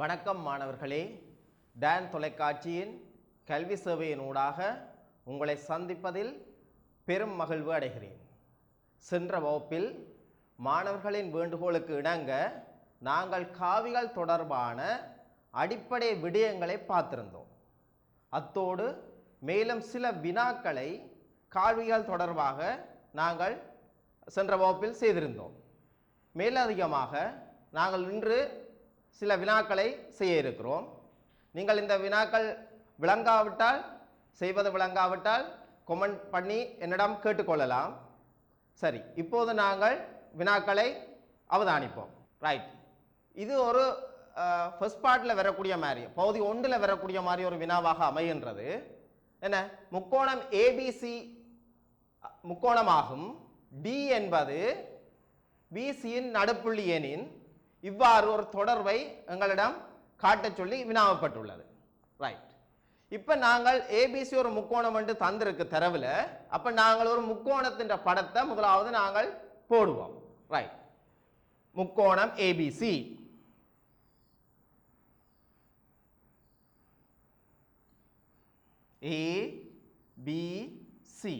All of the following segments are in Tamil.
வணக்கம் மாணவர்களே, டான் தொலைக்காட்சியின் கல்வி சேவையின் ஊடாக உங்களை சந்திப்பதில் பெரும் மகிழ்வு அடைகிறேன். சென்ற வகுப்பில் மாணவர்களின் வேண்டுகோளுக்கு இணங்க நாங்கள் காவிகள் தொடர்பான அடிப்படை விடயங்களை பார்த்திருந்தோம். அத்தோடு மேலும் சில வினாக்களை காவிகள் தொடர்பாக நாங்கள் சென்ற வகுப்பில் செய்திருந்தோம். மேலதிகமாக நாங்கள் இன்று சில வினாக்களை செய்ய இருக்கிறோம். நீங்கள் இந்த வினாக்கள் விளங்காவிட்டால் கமெண்ட் பண்ணி என்னிடம் கேட்டுக்கொள்ளலாம். சரி, இப்போது நாங்கள் வினாக்களை அவதானிப்போம். ரைட், இது ஒரு ஃபர்ஸ்ட் பார்ட்டில் வரக்கூடிய மாதிரி, பகுதி 1 வரக்கூடிய மாதிரி ஒரு வினாவாக அமைகின்றது. என்ன, முக்கோணம் ஏபிசி முக்கோணமாகும். டி என்பது பிசியின் நடுப்புள்ளி எனின் இவ்வாறு ஒரு தொடர்பை எங்களிடம் காட்டச் சொல்லி வினாவப்பட்டுள்ளது. ரைட், இப்போ நாங்கள் ஏபிசி ஒரு முக்கோணம் என்று தந்திருக்கு தரவில். அப்போ நாங்கள் ஒரு முக்கோணத்தின் படத்தை முதலாவது நாங்கள் போடுவோம். ரைட், முக்கோணம் ஏபிசி. ஏபிசி.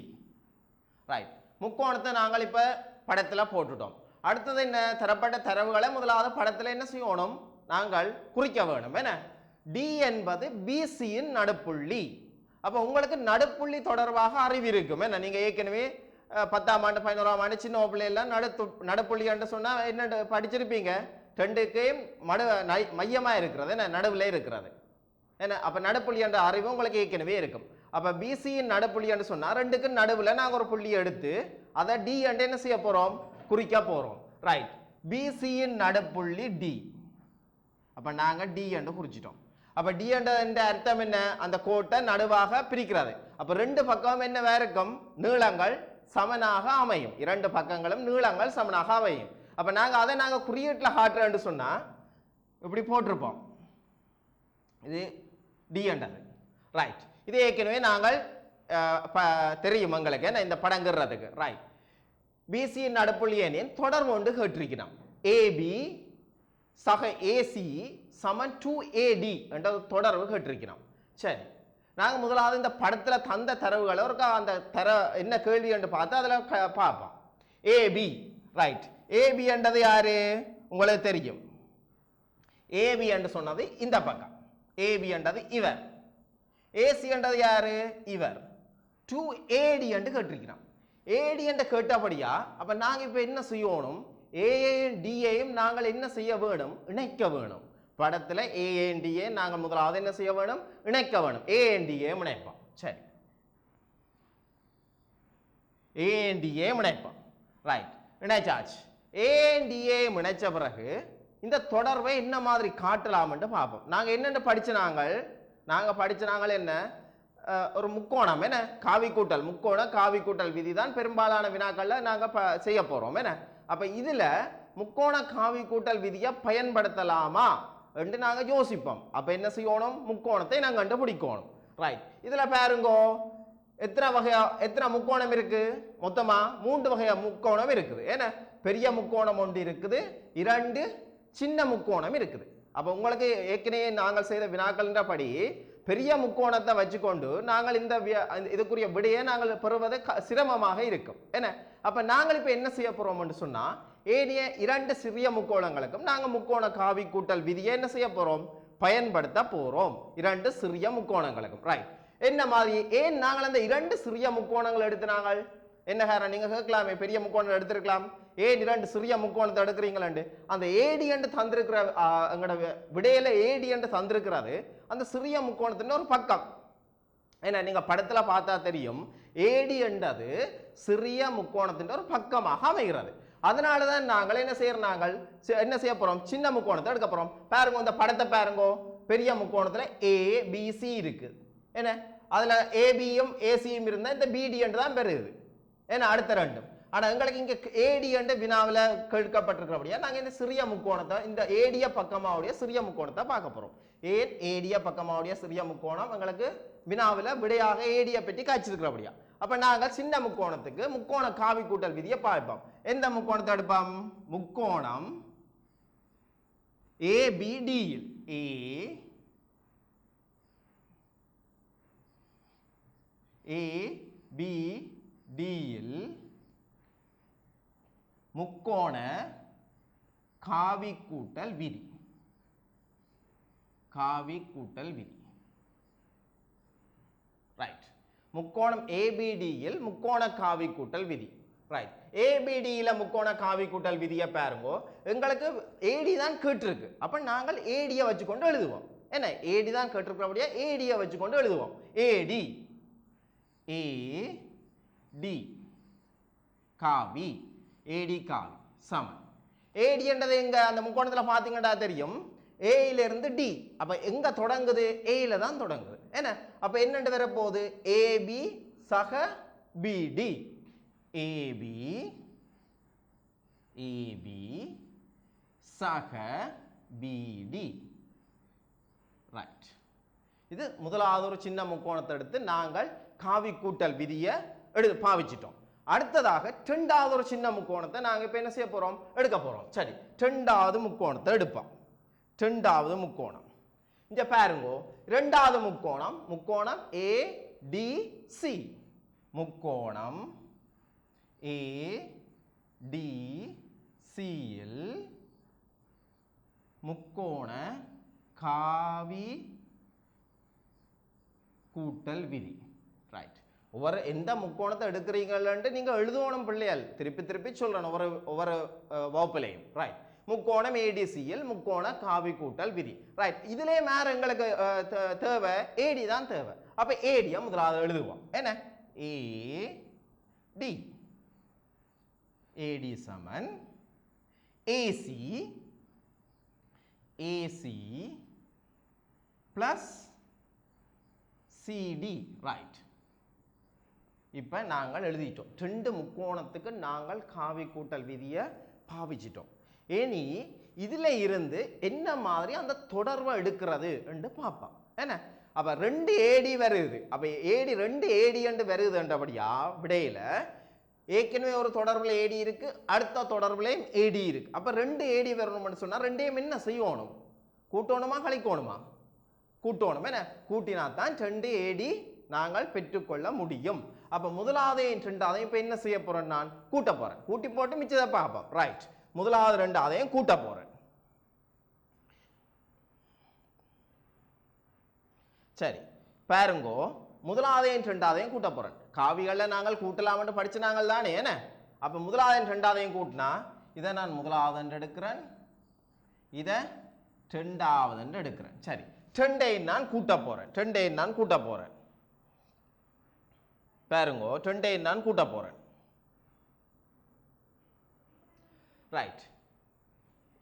ரைட், முக்கோணத்தை நாங்கள் இப்போ படத்தில் போட்டுட்டோம். அடுத்தது என்ன, தரப்பட்ட தரவுகளை முதலாவது படத்தில் என்ன செய்யணும், நாங்கள் குறிக்க வேணும். என்ன, டி என்பது பிசியின் நடுப்புள்ளி. அப்போ உங்களுக்கு நடுப்புள்ளி தொடர்பாக அறிவு இருக்கும். என்ன, நீங்கள் ஏற்கனவே 10ஆம் ஆண்டு 11ஆம் ஆண்டு சின்ன பிள்ளையெல்லாம் நடுப்புள்ளி என்று சொன்னால் என்ன படிச்சிருப்பீங்க, ரெண்டுக்கே மையமாக இருக்கிறது, என்ன நடுவில் இருக்கிறது. என்ன, அப்போ நடுப்புள்ளி என்ற அறிவு உங்களுக்கு ஏற்கனவே இருக்கும். அப்போ பிசியின் நடுப்புள்ளி என்று சொன்னால் ரெண்டுக்கு நடுவில் நாங்கள் ஒரு புள்ளியை எடுத்து அதை டி என்று என்ன செய்ய போகிறோம், குறிக்க போகிறோம். ரைட், பிசியின் நடுப்புள்ளி டி. அப்போ நாங்கள் டி என்று குறிச்சிட்டோம். அப்போ டி என்ற அர்த்தம் என்ன, அந்த கோட்டை நடுவாக பிரிக்கிறது. அப்போ ரெண்டு பக்கம் என்னவா இருக்கும், நீளங்கள் சமனாக அமையும். இரண்டு பக்கங்களும் நீளங்கள் சமனாக அமையும். அப்போ நாங்கள் அதை நாங்கள் குறியீட்டில் காட்டுறேன்னு சொன்னால் இப்படி போட்டிருப்போம். இது டி என்றது. ரைட், இது ஏற்கனவே நாங்கள் தெரியும் எங்களுக்கு, என்ன இந்த படங்கிறதுக்கு. ரைட், பிசியின் நடுப்புள்ளி எனின் தொடர்பு ஒன்று கேட்டிருக்கிறோம். ஏபி சக ஏசி சமன் 2AD என்ற தொடர்பு கேட்டிருக்கிறோம். சரி, நாங்கள் முதலாவது இந்த படத்தில் தந்த தரவுகளை ஒரு அந்த என்ன கேள்வி என்று பார்த்து அதில் பார்ப்போம். ஏபி. ரைட், ஏபி என்றது யாரு உங்களுக்கு தெரியும். ஏபி என்று சொன்னது இந்த பக்கம், ஏபி என்றது இவர். ஏசி என்றது யாரு, இவர். 2AD என்று கேட்டிருக்கிறோம். ஏடி என்று கேட்டபடியா அப்ப நாங்க இப்ப என்ன செய்யணும், ஏயும் டியையும் நாங்கள் என்ன செய்ய வேணும், இணைக்க வேணும். படத்துல ஏஎன் டிஏ நாங்கள் முதலாவது என்ன செய்ய வேணும், இணைக்க வேணும். ஏஎன் டிஏ இணைப்போம். சரி, ஏஎன் டிஏ இணைப்போம். ரைட், இணைச்சாச்சு. ஏஎன் டிஏ இணைச்ச பிறகு இந்த தொடர்பை என்ன மாதிரி காட்டலாம் என்று பார்ப்போம். நாங்க என்னென்ன படிச்ச நாங்கள் என்ன, ஒரு முக்கோணம், என்ன காவி கூட்டல், முக்கோண காவி கூட்டல் விதி தான் பெரும்பாலான வினாக்கள்ல நாங்க செய்ய போறோம். என்ன, அப்ப இதுல முக்கோண காவி கூட்டல் விதியை பயன்படுத்தலாமா என்று நாங்க யோசிப்போம். அப்ப என்ன செய்யணும், முக்கோணத்தை நாங்க கண்டுபிடிக்கணும். ரைட், இதுல பாருங்கோ எத்தனை முக்கோணம் இருக்கு, மொத்தமா 3 வகை முக்கோணம் இருக்குது. ஏன்னா பெரிய முக்கோணம் ஒன்று இருக்குது, 2 சின்ன முக்கோணம் இருக்குது. அப்ப உங்களுக்கு ஏற்கனவே நாங்கள் செய்த வினாக்கள் படி பெரிய முக்கோணத்தை வச்சுக்கொண்டு நாங்கள் இந்த இதுக்குரிய விடையை நாங்கள் பெறுவது சிரமமாக இருக்கும். என்ன, அப்ப நாங்கள் இப்ப என்ன செய்ய போறோம் என்று சொன்னா, ஏனைய 2 சிறிய முக்கோணங்களுக்கும் நாங்கள் முக்கோண காவி கூட்டல் விதியை என்ன செய்ய போறோம், பயன்படுத்த போறோம். 2 சிறிய முக்கோணங்களுக்கும். ரைட், என்ன மாதிரி, ஏன் நாங்கள் அந்த 2 சிறிய முக்கோணங்கள் எடுத்து நாங்கள் என்ன காரணம், நீங்க கேட்கலாமே பெரிய முக்கோணம் எடுத்திருக்கலாம், ஏன் 2 சிறிய முக்கோணத்தை எடுக்கிறீங்களு. அந்த ஏடி என்று தந்திருக்கிற எங்களோட விடையில ஏடி என்று தந்திருக்கிறது அந்த சிறிய முக்கோணத்தின் ஒரு பக்கம். ஏன்னா நீங்க படத்துல பார்த்தா தெரியும், ஏடி என்றது சிறிய முக்கோணத்தின் ஒரு பக்கமாக அமைகிறது. அதனாலதான் நாங்கள் என்ன செய்ய போறோம், சின்ன முக்கோணத்தை எடுக்க போறோம். பாருங்க இந்த படத்தை பாருங்க, பெரிய முக்கோணத்துல ஏபிசி இருக்கு. என்ன, அதுல ஏபியும் ஏசியும் இருந்தா இந்த பிடி என்று தான் பெறுது. ஏன்னா அடுத்த ரெண்டும். ஆனா எங்களுக்கு இங்க ஏடி என்ற வினாவில் கேட்கப்பட்டிருக்கிறபடியா நாங்க இந்த சிறிய முக்கோணத்தை, இந்த ஏடிய பக்கமாவுடைய சிறிய முக்கோணத்தை பார்க்க போறோம். ஏன் ஏடிய பக்கமாவுடைய சிறிய முக்கோணம் எங்களுக்கு வினாவில் விடையாக ஏடிய பற்றி காய்ச்சிருக்கிறபடியா. அப்ப நாங்கள் சின்ன முக்கோணத்துக்கு முக்கோண காவி கூட்டல் விதியை பார்ப்போம். எந்த முக்கோணத்தை எடுப்போம், முக்கோணம் ஏபிடியில் ஏபிடியில் முக்கோண காவி கூட்டல் விதி. காவி கூட்டல் விதி. ரைட். முக்கோணம் ஏபிடியில் முக்கோண காவி கூட்டல் விதி. ரைட். ஏபிடியில முக்கோண காவி கூட்டல் விதியை பாருங்க. எங்களுக்கு ஏடி தான் கேட்டிருக்கு. அப்ப நாங்கள் ஏடியை வச்சுக்கொண்டு எழுதுவோம். என்ன ஏடி தான் கேட்டிருக்கிறபடியா ஏடியை வச்சுக்கொண்டு எழுதுவோம். ஏடி ஏடி காவி ஏடி காவி சமன். ஏடி என்றது எங்க அந்த முக்கோணத்துல பாத்தீங்கன்னா தெரியும் ஏல இருந்து டி. அப்ப எங்க தொடங்குது ஏல தான் தொடங்குது. என்ன அப்ப என்னண்டு வர போகுது ஏபி சக பிடி. ஏபி ஏபி சக பிடி. ரைட். இது முதலாவது ஒரு சின்ன முக்கோணத்தை எடுத்து நாங்கள் காவி கூட்டல் விதியை பாவிச்சிட்டோம். அடுத்ததாக இரண்டாவது ஒரு சின்ன முக்கோணத்தை நாங்கள் இப்போ என்ன செய்ய போறோம் எடுக்க போறோம். சரி, இரண்டாவது முக்கோணத்தை எடுப்போம். இரண்டாவது முக்கோணம் இங்க பாருங்க. இரண்டாவது முக்கோணம் முக்கோணம் ஏடிசி. முக்கோணம் ஏடிசியில் முக்கோண காவி கூட்டல் விதி. ரைட். ஒவ்வொரு எந்த முக்கோணத்தை எடுக்கிறீங்கன்னு நீங்க எழுதணும் பிள்ளையால். திருப்பி திருப்பி சொல்றேன் ஒவ்வொரு வகுப்புலையும். ரைட். முக்கோணம் ஏடிசியில் முக்கோண காவி கூட்டல் விதி. ரைட். இதுலயே மேற எங்களுக்கு தேவை ஏடி தான் தேவை. அப்ப ஏடியை முதலாவது எழுதுவோம். என்ன ஏடி ஏடி சமன் AC AC plus CD. Right. இப்ப நாங்கள் எழுதிட்டோம். ரெண்டு முக்கோணத்துக்கு நாங்கள் காவி கூட்டல் விதியை பாவிச்சிட்டோம். இனி இதுல இருந்து என்ன மாதிரி அந்த தொடர்பை எடுக்கிறது என்று பார்ப்போம். என்ன அப்ப ரெண்டு ஏடி வருது. அப்ப ஏடி ரெண்டு ஏடி என்று வருதுன்றபடியா விடையில ஏற்கனவே ஒரு தொடர்புல ஏடி இருக்கு, அடுத்த தொடர்புலையும் ஏடி இருக்கு. அப்ப ரெண்டு ஏடி வரணும்னு சொன்னா ரெண்டையும் என்ன செய்யணும்? கூட்டணுமா கழிக்கணுமா? கூட்டணும். என்ன கூட்டினா தான் ரெண்டு ஏடி நாங்கள் பெற்றுக்கொள்ள முடியும். அப்ப முதலாவதையும் ரெண்டாவதையும் இப்ப என்ன செய்ய போறேன்? நான் கூட்ட போறேன். கூட்டி போட்டு மிச்சத்தை பார்ப்போம். ரைட். முதலாவது ரெண்டாவதையும் கூட்ட போறேன். சரி பாருங்கோ, முதலாவதையும் ரெண்டாவதையும் கூட்ட போறேன். காவிகள்ல நாங்கள் கூட்டலாம் படிச்சு நாங்கள் தானே. என்ன அப்ப முதலாவதையும் ரெண்டாவதையும் கூட்டினா இதை நான் முதலாவது எடுக்கிறேன், இதை ரெண்டாவது எடுக்கிறேன். சரி, ரெண்டையும் நான் கூட்ட போறேன். ரெண்டையும் நான் கூட்ட போறேன். பாருங்க, ரெண்டையும் நான் கூட்ட போறேன். ரைட்.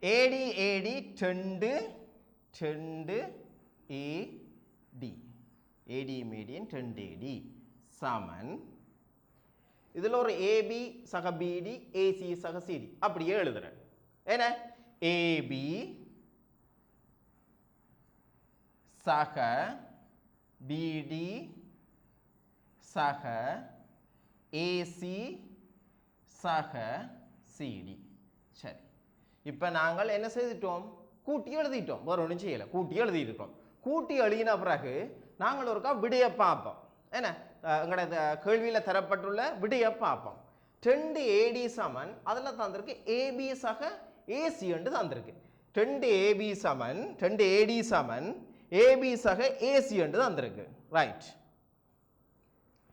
ஏடி ஏடி ரெண்டு ரெண்டு ஏடி ஏடி மீடியன் ரெண்டு ஏடி சமன் இதுல ஒரு ஏபி சக பிடி ஏசி சக சிடி அப்படியே எழுதுறேன். என்ன ஏபி சக பிடி சக ஏசி சக சிடி. சரி, இப்ப நாங்கள் என்ன செய்துட்டோம்? கூட்டி எழுதிட்டோம். வேற ஒன்றும் செய்யல, கூட்டி எழுதிட்டோம். கூட்டி எழுதின பிறகு நாங்கள் ஒருக்கா விடைய பார்ப்போம். என்ன எங்களோட கேள்வியில தரப்பட்டுள்ள விடைய பார்ப்போம். ரெண்டு ஏடி சமன் அதுல தந்திருக்கு ஏபி சக ஏசி என்று தந்திருக்கு. ரெண்டு ஏபி சமன் ரெண்டு ஏடி சமன் ஏபி சக ஏசி என்று தந்திருக்கு. ரைட்.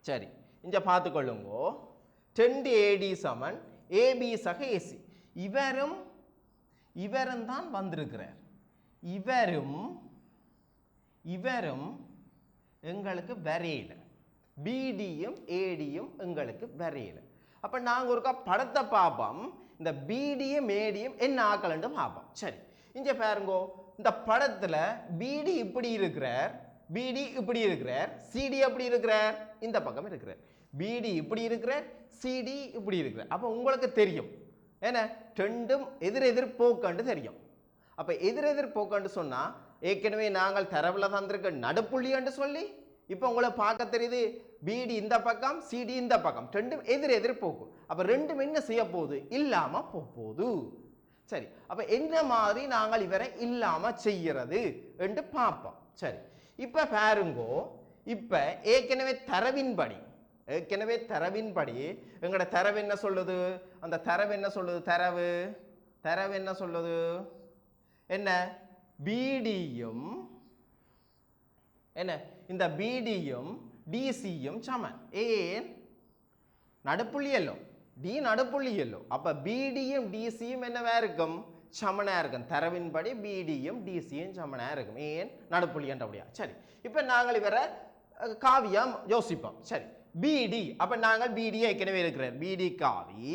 சரி, இங்க பார்த்துக்கொள்ளுங்க. ரெண்டு ஏடி சமன் ஏபி சக ஏசி. இவரும் இவரும் தான் வந்திருக்கிறார். இவரும் இவரும் எங்களுக்கு வரையில, பிடியும் ஏடியும் எங்களுக்கு வரையில. அப்ப நாங்க ஒரு படத்தை பார்ப்போம். இந்த பிடியும் ஏடியும் என்ன ஆக்கலன்னு பார்ப்போம். சரி, இங்க பாருங்க. இந்த படத்துல பிடி இப்படி இருக்கிறார், பிடி இப்படி இருக்கிறார், சிடி எப்படி இருக்கிறார்? இந்த பக்கம் இருக்கிறார். பிடி இப்படி இருக்கிறார், சிடி இப்படி இருக்கிறார். அப்ப உங்களுக்கு தெரியும் என்ன ரெண்டும் எதிரெதிர் போக்கண்டு தெரியும். அப்ப எதிரெதிர் போக்கண்டு சொன்னா ஏற்கனவே நாங்கள் தரவுல தந்திருக்க நடுப்புள்ளி என்று சொல்லி இப்ப உங்களை பார்க்க தெரியுது. பிடி இந்த பக்கம், சிடி இந்த பக்கம், ரெண்டும் எதிரெதிர் போக்கு. அப்ப ரெண்டும் என்ன செய்ய போகுது? இல்லாம போகுது. சரி, அப்ப என்ன மாதிரி நாங்கள் இவரை இல்லாம செய்யறது என்று பார்ப்போம். சரி, இப்ப பாருங்கோ, இப்ப ஏற்கனவே தரவின்படி எங்கட தரவு என்ன சொல்லுது? அந்த தரவு என்ன சொல்லுது? தரவு என்ன சொல்லுது? என்ன பிடியும் என்ன இந்த பிடியும் டிசியும் சமன். ஏன்? நடுப்புள்ளி எல்லோ, டி நடுப்புள்ளி எல்லோ. அப்ப பிடியும் டிசியும் என்னவா இருக்கும்? சமனா இருக்கும். தரவின்படி பிடியும் டிசியும் சமனா இருக்கும். ஏன்? நடுப்புள்ளி என்றபடியா. சரி, இப்ப நாங்கள் இவரை காவியம் யோசிப்போம். சரி, பிடி, அப்ப நாங்கள் பிடி ஏற்கனவே இருக்கிறார், பிடி காவி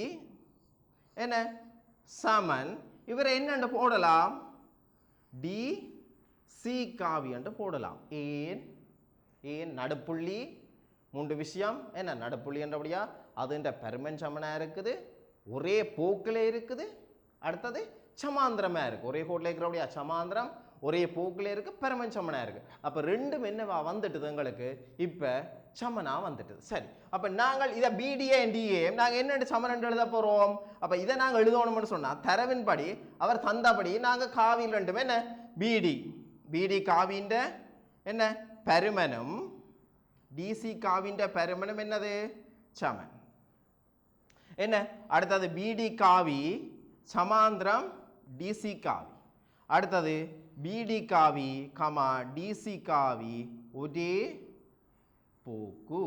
என்ன சமன் இவரை என்ன போடலாம்? டி சி காவி என்று போடலாம். ஏன் நடுப்புள்ளி, மூன்று விஷயம் என்ன நடுப்புள்ளி என்றபடியா, அது இந்த பெருமன் சமனா இருக்குது, ஒரே போக்கில் இருக்குது, அடுத்தது சமாந்திரமா இருக்கு, ஒரே கோட்டில் இருக்கிறபடியா சமாந்திரம், ஒரே போக்கில் இருக்கு, பெருமன் சமனா இருக்கு. அப்ப ரெண்டும் என்னவா வந்துட்டுது எங்களுக்கு? இப்ப சமனா வந்துட்டுது. சரி, அப்ப நாங்கள் இதை பிடிஏ டிஏ நாங்கள் என்ன சமன் எழுத போறோம்? அப்ப இதை நாங்கள் எழுதணும்னு சொன்னா தரவின்படி அவர் தந்தபடி நாங்கள் காவியில் ரெண்டுமே என்ன பிடி காவின்ற என்ன பெருமனும் டிசி காவின்ற பெருமனும் என்னது? சமன். என்ன அடுத்தது? பிடி காவி சமாந்திரம் டிசி காவி. அடுத்தது பிடி காவி கமா டிசி காவி ஒரே போக்கு.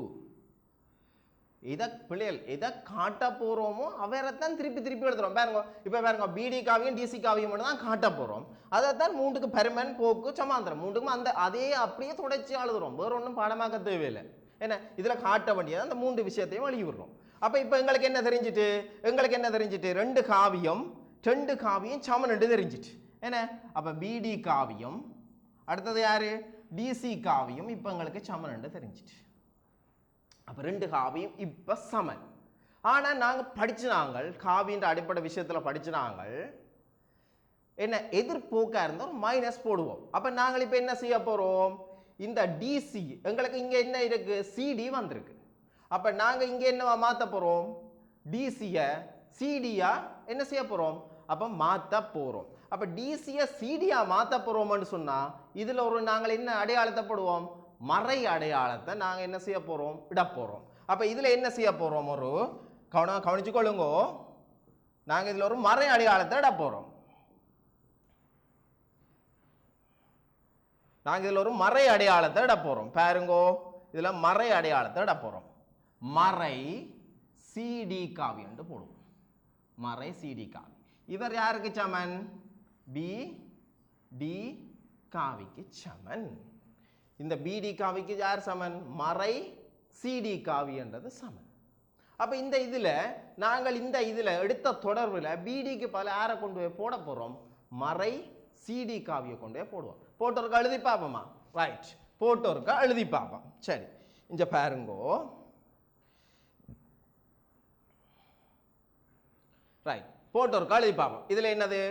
பிள்ளைகள் எதை காட்ட போறோமோ அவரைத்தான் திருப்பி எழுதுறோம். பாருங்க, இப்ப பாருங்க, பிடி காவியும் டிசி காவியும் மட்டும் தான் காட்ட போறோம். அதைத்தான் மூன்றுக்கு பெருமன் போக்கு சமாந்திரம் மூன்றுக்கும் அந்த அதே அப்படியே தொடர்ச்சி எழுதுறோம். வேற ஒன்றும் பாடமாக்க தேவையில்லை. என்ன இதுல காட்ட வேண்டியது அந்த மூன்று விஷயத்தையும் எழுதி விடுறோம். அப்ப இப்ப எங்களுக்கு என்ன தெரிஞ்சிட்டு? ரெண்டு காவியும் சமன் என்று தெரிஞ்சிட்டு. என்ன அப்ப பிடி காவியம், அடுத்தது யாரு? டிசி காவியம் இப்ப எங்களுக்கு சமன் என்று தெரிஞ்சிட்டு. அப்ப ரெண்டு காவியும் இப்ப சமன். ஆனா நாங்க படிச்சுனாங்கள் காவின்ற அடிப்படை விஷயத்துல படிச்சுனாங்கள் என்ன எதிர்போக்கா இருந்தா ஒரு மைனஸ் போடுவோம். அப்ப நாங்கள் இப்ப என்ன செய்ய போறோம்? இந்த டிசி எங்களுக்கு இங்க என்ன இருக்கு? சிடி வந்திருக்கு. அப்ப நாங்க இங்க என்னவா மாத்த போறோம்? டிசிய சிடியா என்ன செய்ய போறோம்? அப்ப மாத்த போறோம். அப்ப டிசிய சிடியா மாத்த போறோம்னு சொன்னா இதுல ஒரு நாங்கள் என்ன அடையாளத்தை போடுவோம்? மறை அடையாளத்தை நாங்க என்ன செய்ய போறோம்? இட போறோம். அப்ப இதுல என்ன செய்ய போறோம்? ஒரு கவனிச்சு கொள்ளுங்க, நாங்க இதுல ஒரு மறை அடையாளத்தை இட போறோம். பாருங்கோ, இதுல மறை அடையாளத்தை இட போறோம். மறை சிடி காவி என்று போடுவோம். மறை சிடி காவி. இவர் யாருக்கு சமன்? பி டி காவிக்கு சமன். இந்த பிடி காவிக்கு யார் சமன்? மறை சிடி காவி என்றது சமன். அப்ப இந்த இதுல நாங்கள் இந்த இதுல எடுத்த தொடர்புல பிடிக்கு பல யாரை கொண்டு போய் போட போறோம்? மறை சிடி காவியை கொண்டு போய் போடுவோம். போட்டோருக்கா எழுதி பார்ப்போமா? ரைட், போட்டோருக்கா எழுதி பார்ப்போம். சரி, இங்க பாருங்கோ. ரைட், போட்டோருக்கா எழுதி பார்ப்போம். இதுல என்னது?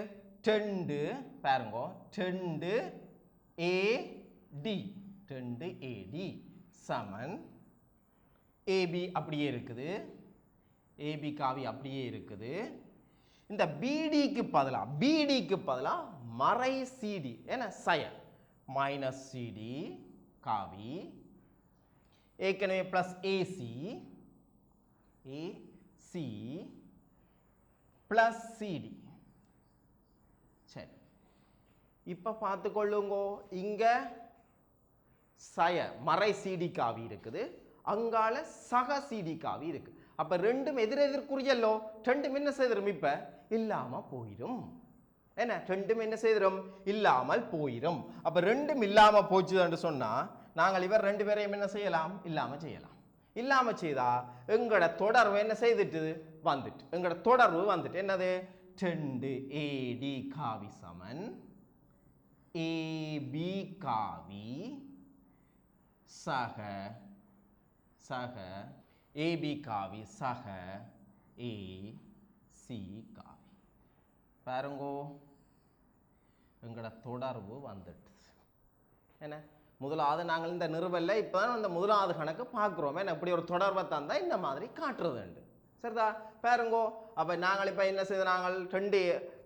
2 பாருங்கோ, 2 AD சமன் ஏபி அப்படியே இருக்குது, ஏபி காவி அப்படியே இருக்குது. இந்த பிடிக்கு பதிலா மறை சிடி என்ன சய மைனஸ் சிடி காவி ஏற்கனவே பிளஸ் ஏசி பிளஸ் சிடி. சரி, இப்ப பார்த்துக்கொள்ளுங்க, இங்க சய மறை சிடி காவி இருக்குது, அங்கால சக சிடி காவி இருக்கு. அப்ப ரெண்டும் எதிரெதிர்க்குரியல்லோ, ரெண்டும் என்ன செய்திரும்? இப்ப இல்லாம போயிடும். என்ன ரெண்டும் என்ன செய்திரும்? இல்லாமல் போயிடும். அப்ப ரெண்டும் இல்லாம போச்சுன்னு சொன்னா நாங்கள் இவர் ரெண்டு பேரையும் என்ன செய்யலாம்? இல்லாம செய்யலாம். இல்லாம செய்தா எங்கட தொடர்பு என்ன செய்துட்டு வந்துட்டு, எங்கட தொடர்பு வந்துட்டு என்னது? 2 AD காவி சமன் AB காவி சக AB காவி சக AC காவி. பாருங்கோ, எங்கட தொடர்பு வந்துட்டு என்ன? முதலாவது நாங்கள் இந்த நிறுவல்ல இப்பதான் இந்த முதலாவது கணக்கு பார்க்கிறோம். என்ன இப்படி ஒரு தொடர்பை தந்தா இந்த மாதிரி காட்டுறது. சரிதா? பாருங்கோ, அப்ப நாங்கள் இப்ப என்ன செய்த? நாங்கள்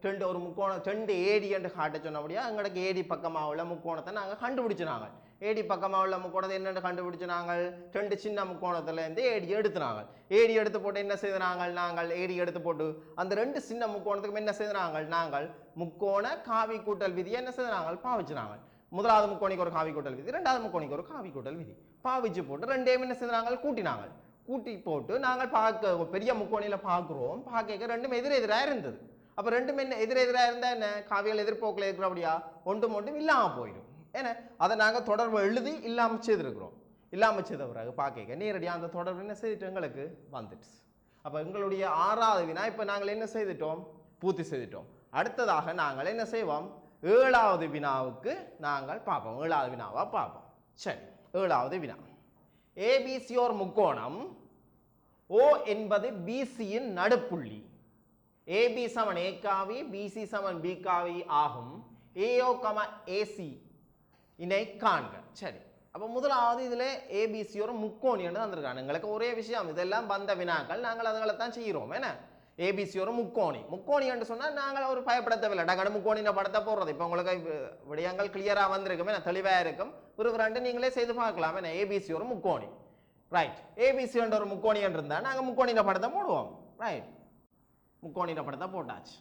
ரெண்டு ஒரு முக்கோணம் ரெண்டு ஏடி என்று காட்ட சொன்னபடியா எங்களுக்கு ஏடி பக்கமாக உள்ள முக்கோணத்தை நாங்கள் கண்டுபிடிச்சினாங்க. ஏடி பக்கமாக உள்ள முக்கோணத்தை என்னென்னு கண்டுபிடிச்சினாங்க? ரெண்டு சின்ன முக்கோணத்துலேருந்து ஏடி எடுத்துனாங்க. ஏடி எடுத்து போட்டு என்ன செய்தாங்க? நாங்கள் ஏடி எடுத்து போட்டு அந்த ரெண்டு சின்ன முக்கோணத்துக்கு என்ன செய்தாங்க? நாங்கள் முக்கோண காவி கூட்டல் விதியை என்ன செய்தாங்க? பாவிச்சினாங்க. முதலாவது முக்கோணிக்கு ஒரு காவி கூட்டல் விதி, ரெண்டாவது முக்கோணிக்கு ஒரு காவி கூட்டல் விதி பாவிச்சு போட்டு ரெண்டையும் என்ன செய்தாங்க? கூட்டினாங்க. கூட்டி போட்டு நாங்கள் பார்க்க பெரிய முக்கோணியில் பார்க்குறோம். பார்க்க ரெண்டும் எதிரெதிராக இருந்தது. அப்போ ரெண்டும் என்ன எதிரெதிராக இருந்தால் என்ன? காவியல் எதிர்போக்கில் இருக்கிறபடியா ஒன்றும் இல்லாமல் போயிடும். ஏன்னா அதை நாங்கள் தொடர்பு எழுதி இல்லாமல் செய்திருக்கிறோம். இல்லாமல் செய்த பிறகு பார்க்க நேரடியாக அந்த தொடர்பு என்ன செய்துட்டு எங்களுக்கு வந்துட்டு. அப்போ எங்களுடைய 6வது வினா இப்போ நாங்கள் என்ன செய்துட்டோம்? பூர்த்தி செய்துட்டோம். அடுத்ததாக நாங்கள் என்ன செய்வோம்? 7வது வினாவுக்கு நாங்கள் பார்ப்போம். 7வது வினாவா பார்ப்போம். சரி, 7வது வினா. ஏபிசி ஒரு முக்கோணம். ஓ என்பது பிசியின் நடுப்புள்ளி. ஏபி சமன் ஏ காவி, பிசி சமன் பி காவி ஆகும். ஏஓ கமா ஏசி இணை காண்க. சரி, அப்போ முதலாவது இதில் ஏபிசி ஒரு முக்கோணி என்று தந்திருக்காங்க. எங்களுக்கு ஒரே விஷயம், இதெல்லாம் வந்த வினாக்கள் நாங்கள் அதுகளை தான் செய்கிறோம். என்ன ஏபிசி ஒரு முக்கோணி. முக்கோணி என்று சொன்னால் நாங்கள் ஒரு பயப்பட தேவையில்லை. டகடு முக்கோணின படத்தை போடுறது. இப்போ உங்களுக்கு விடயங்கள் கிளியராக வந்திருக்கும், என்ன தெளிவாக இருக்கும். ஒரு நீங்களே செய்து பார்க்கலாம். என்ன ஏபிசி ஒரு முக்கோணி. ரைட், ஏபிசி என்ற ஒரு முக்கோணி என்று இருந்தால் நாங்கள் முக்கோணின படத்தை போடுவோம். ரைட், முக்கோணின படத்தை போட்டாச்சு.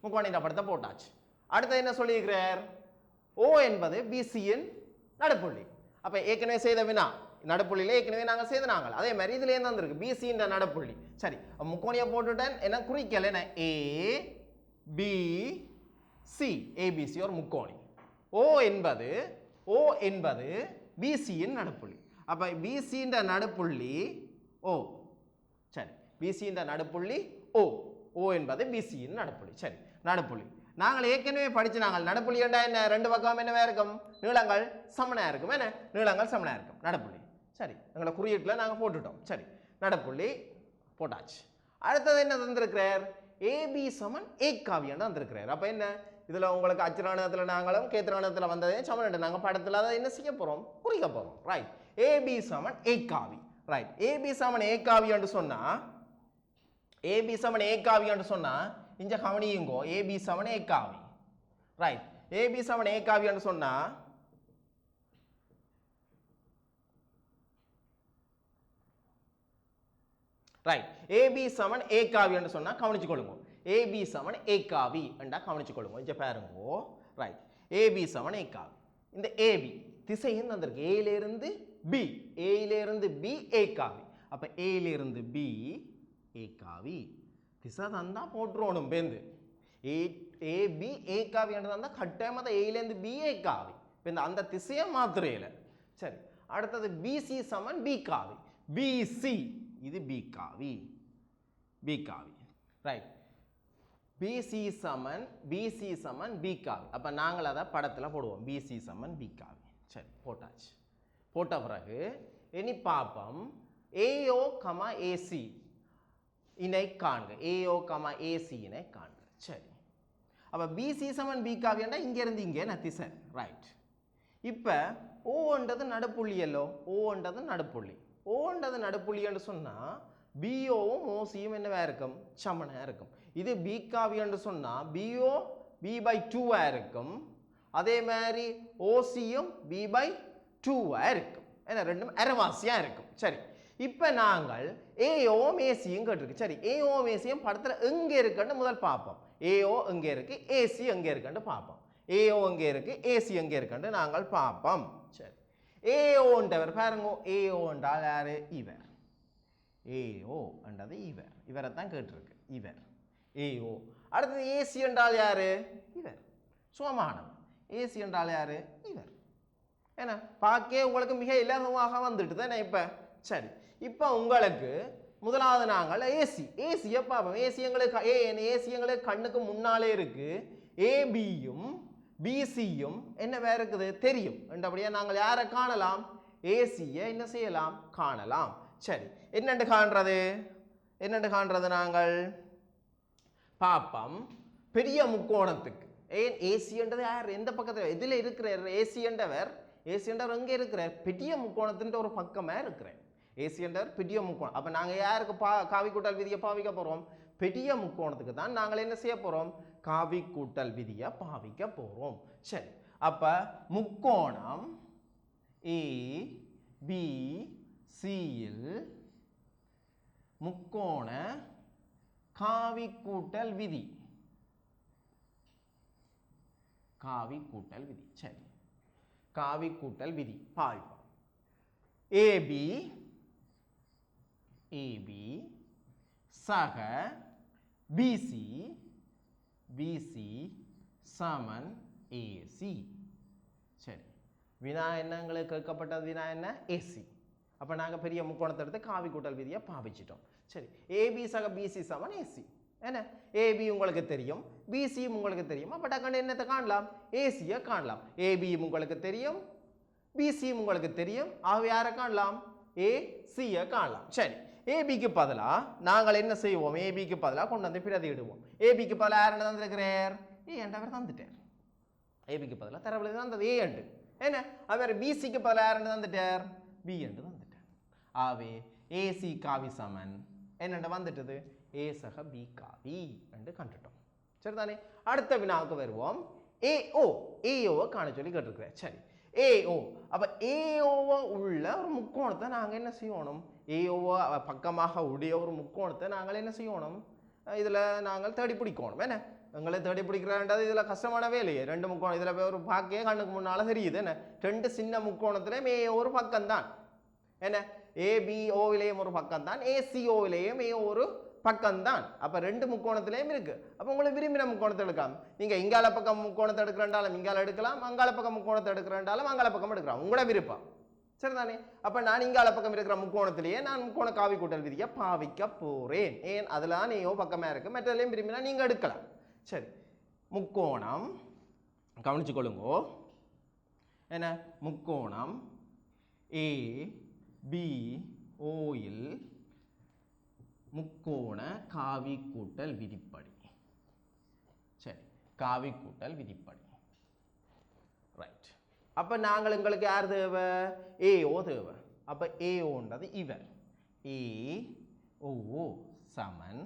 முக்கோணின படத்தை போட்டாச்சு. அடுத்து என்ன சொல்லியிருக்கிறார்? ஓ என்பது பிசியின் நடுப்புள்ளி. அப்போ ஏற்கனவே செய்த வினா நடுப்புள்ளியில் ஏற்கனவே நாங்கள் செய்தனாங்க. அதே மாதிரி இதுல என்ன வந்திருக்கு? பிசியின் நடுப்புள்ளி. சரி, முக்கோணியை போட்டுட்டேன். என்ன குறிக்கல? என்ன ஏ பி சி. ஏபிசி ஒரு முக்கோணி. ஓ என்பது பிசியின் நடுப்புள்ளி. அப்போ பிசியின் நடுப்புள்ளி ஓ. சரி, பிசியின் நடுப்புள்ளி ஓ. ஓ என்பது பிசியின் நடுப்புள்ளி. சரி, நடுப்புள்ளி நாங்கள் ஏற்கனவே படிச்சு நாங்கள் நடுப்புள்ளி என்றா என்ன? ரெண்டு பக்கம் என்னவா இருக்கும்? நீளங்கள் சமனாக இருக்கும். என்ன நீளங்கள் சமனாக இருக்கும் நடுப்புள்ளி. சரி, எங்களை குறியீட்டில் நாங்கள் போட்டுட்டோம். சரி, நடுப்புள்ளி போட்டாச்சு. அடுத்தது என்ன தந்திருக்கிறார்? ஏபி சமன் ஏ காவியம் தந்திருக்கிறார். அப்போ என்ன இதில் உங்களுக்கு அச்சிராணத்தில் நாங்களும் கேத்திராணத்தில் வந்ததே சமன் நாங்கள் படத்தில் அதை என்ன செய்ய போகிறோம்? குறிக்க போகிறோம். ரைட், ஏபி சமன் ஏ காவி. ரைட், ஏபி சமன் ஏ காவியம்னு சொன்னால் ஏபி சமன் ஏ காவியம்னு சொன்னால் இங்கே கவனியுங்கோ. ஏபி சமன் ஏ காவி. ரைட், ஏபி சமன் ஏ காவியம்னு சொன்னால் ரைட், ஏபி சமன் ஏ காவி என்று சொன்னா கவனிச்சு கொள்ளுங்க. ஏபி சமன் ஏ காவி என்றா கவனிச்சு கொள்ளுங்க. இங்க பாருங்க. ரைட், ஏபி சமன் ஏ காவி. இந்த ஏபி திசையும் தந்திருக்கு. ஏயிலிருந்து பி, ஏயிலிருந்து பி ஏ காவி. அப்ப ஏயிலிருந்து பி ஏ காவி திசை தந்தா போட்டுறோணும் பேந்து. ஏ பி ஏ காவி என்று தந்தா கட்டாயமா ஏயிலிருந்து பி ஏ காவி. இந்த அந்த திசையை மாத்திரையில. சரி, அடுத்தது பிசி சமன் பி காவி. பிசி இது பி காவி. பி காவி. ரைட், பிசி சமன் பி காவி. அப்ப நாங்கள் அதை படத்தில் போடுவோம். பிசி சமன் பி காவி. சரி, போட்டாச்சு. போட்ட பிறகு இனி பாப்பம் ஏஓ கமா ஏசி இணை காண்க. ஏஓ கமா ஏசி இணை காண்க. சரி, அப்ப பிசி சமன் பி காவின்னா இங்க இருந்து இங்கே திசை. ரைட், இப்ப ஓன்றது நடுப்புள்ளி. எல்லோ ஓன்றது நடுப்புள்ளி. ஓன்றது நடுப்புள்ளி என்று சொன்னா பிஓவும் ஓசியும் என்னவா இருக்கும்? சமனா இருக்கும். இது பி காவி என்று சொன்னா பிஓ பி பை 2 இருக்கும். அதே மாதிரி ஓசியும் பி பை 2 இருக்கும். ஏன்னா ரெண்டும் அரைவாசியா இருக்கும். சரி, இப்ப நாங்கள் ஏஓவும் ஏசியும் கேட்டிருக்கு. சரி, ஏஓவும் ஏசியும் படத்துல எங்க இருக்குன்னு முதல் பார்ப்போம். ஏஓ எங்க இருக்கு, ஏசி எங்க இருக்குன்னு பார்ப்போம். ஏஓ எங்க இருக்கு, ஏசி எங்க இருக்குன்னு நாங்கள் பார்ப்போம். சரி, ஏஓன்றவர் பாருங்க. ஏஓ என்றால் யாரு? இவர். ஏஓ என்றது இவர். இவரை தான் கேட்டிருக்கு. இவர் ஏஓ. அடுத்தது ஏசி என்றால் யாரு? இவர். சுமானம். ஏசி என்றால் யாரு? இவர். ஏன்னா பார்க்க உங்களுக்கு மிக இலகுவாக வந்துட்டு தானே இப்ப. சரி, இப்ப உங்களுக்கு முதலாவது நாங்கள் ஏசி. ஏசியை பார்ப்போம். ஏசி எங்களுக்கு கண்ணுக்கு முன்னாலே இருக்கு. ஏபியும் பிசியும் என்ன வேற இருக்குது தெரியும். அப்படியே நாங்கள் யாரை காணலாம்? ஏசியை என்ன செய்யலாம்? காணலாம். சரி, என்னென்று காண்றது? என்னென்று காண்றது? நாங்கள் பாப்பம் பெரிய முக்கோணத்துக்கு. ஏன் ஏசி என்றது யார்? எந்த பக்கத்தில் எதில் இருக்கிறார்? ஏசி என்றவர் எங்கே இருக்கிறார்? பெரிய முக்கோணத்தின் ஒரு பக்கமாக இருக்கிறார். ஏசி என்றவர் பெரிய முக்கோணம். அப்போ நாங்கள் யாருக்கு காவி கூட்டல் விதியை பாவிக்க போகிறோம்? பெரிய முக்கோணத்துக்கு தான் நாங்கள் என்ன செய்ய போகிறோம், காவி கூட்டல் விதியை பாவிக்க போகிறோம். சரி, அப்போ முக்கோணம் ABCயில் முக்கோண காவி கூட்டல் விதி, காவி கூட்டல் விதி. சரி, காவி கூட்டல் விதி பாவிப்போம். AB சக BC சமன் AC. சரி, வினா என்ன எங்களுக்கு கேட்கப்பட்டது, வினா என்ன AC. அப்போ நாங்கள் பெரிய முக்கோணத்தை எடுத்து காவி கூட்டல் விதியை பாவிச்சிட்டோம். சரி, AB சக BC சமன் AC. என்ன, AB உங்களுக்கு தெரியும், BCயும் உங்களுக்கு தெரியும். அப்போ டக்குன்னு என்னத்தை காணலாம், ACயை காணலாம். ABயும் உங்களுக்கு தெரியும், BCயும் உங்களுக்கு தெரியும். ஆகவே யாரை காணலாம், ACயை காணலாம். சரி, ஏபிக்கு பதிலாக நாங்கள் என்ன செய்வோம், ஏபிக்கு பதிலாக கொண்டு வந்து பிரதியிடுவோம். ஏபிக்கு பதிலாக யார் என்ன தந்திருக்கிறார், ஏண்டவர் தந்துட்டார். ஏபிக்கு பதிலாக தரவுல தந்தது ஏ அண்டு. என்ன, அவர் பிசிக்கு பதிலாக யார் என்ன தந்துட்டார், பி அண்டு தந்துட்டார். ஆகவே ஏசி காவி சமன் என்னென்ன வந்துட்டது, ஏ சக பி காவி என்று கண்டுட்டோம். சரிதானே, அடுத்த வினாவுக்கு வருவோம். ஏஓவை காண சொல்லி கேட்டிருக்கிறேன். சரி, ஏஓ. அப்போ ஏஓவை உள்ள ஒரு முக்கோணத்தை நாங்கள் என்ன செய்யணும், ஏஓவை பக்கமாக உடைய ஒரு முக்கோணத்தை நாங்கள் என்ன செய்யணும், இதில் நாங்கள் தேடி பிடிக்கணும். என்ன, எங்களை தேடி பிடிக்கிறான்றது இதில் கஷ்டமான வேலையே. ரெண்டு முக்கோணம் இதில் ஒரு பாக்கே கண்ணுக்கு முன்னால் தெரியுது. என்ன, ரெண்டு சின்ன முக்கோணத்துலேயும் ஏ ஒரு பக்கம்தான். என்ன, ஏபிஓவிலேயும் ஒரு பக்கம்தான், ஏசிஓவிலேயும் ஏ ஒரு பக்கம்தான். அப்போ ரெண்டு முக்கோணத்திலையும் இருக்கு. அப்போ உங்களுக்கு விரும்பின முக்கோணத்தை எடுக்கலாம். நீங்கள் இங்கால பக்கம் முக்கோணத்தை எடுக்கிறண்டாலும் இங்கால எடுக்கலாம், அங்கால பக்கம் முக்கோணத்தை எடுக்கிறண்டாலும் அங்கால பக்கம் எடுக்கலாம், உங்களோட விருப்பம். சரிதானே, அப்போ நான் இங்கால பக்கம் இருக்கிற முக்கோணத்திலேயே நான் முக்கோண காவி கூட்டல் விதியை பாவிக்க போகிறேன். ஏன், அதில் ஏயோ பக்கமாக இருக்கு, மற்றதுலையும் விரும்பினா நீங்கள் எடுக்கலாம். சரி, முக்கோணம் கவனிச்சுக்கொள்ளுங்கோ. என்ன, முக்கோணம் ABOயில் முக்கோண காவி கூட்டல் விதிப்படி. சரி, காவி கூட்டல் விதிப்படி. ரைட், அப்போ நாங்கள் எங்களுக்கு யார் தேவை, ஏஓ தேவை. அப்போ ஏஓன்றது இவர், ஏஓ சமன்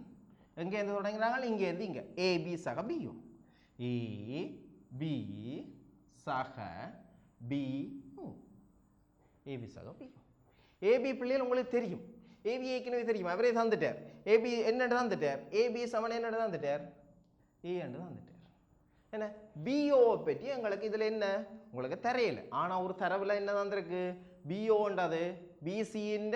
எங்கேருந்து தொடங்குறாங்க, இங்கேருந்து இங்கே ஏபி சக பிஓ, ஏபி சக பிஓ, ஏபி சக பிஓ. ஏபி பிள்ளைகள் உங்களுக்கு தெரியும், ஏபி ஏற்கனவே தெரியும், அவரே தந்துட்டார். ஏபி என்னென்று தந்துட்டார், ஏபி சமன் என்னென்று தந்துட்டார், ஏ என்று தந்துட்டார். என்ன, பிஓவை பற்றி எங்களுக்கு இதில் என்ன உங்களுக்கு தெரியல. ஆனால் ஒரு தரவில் என்ன தந்திருக்கு, பிஓன்றது பிசியின்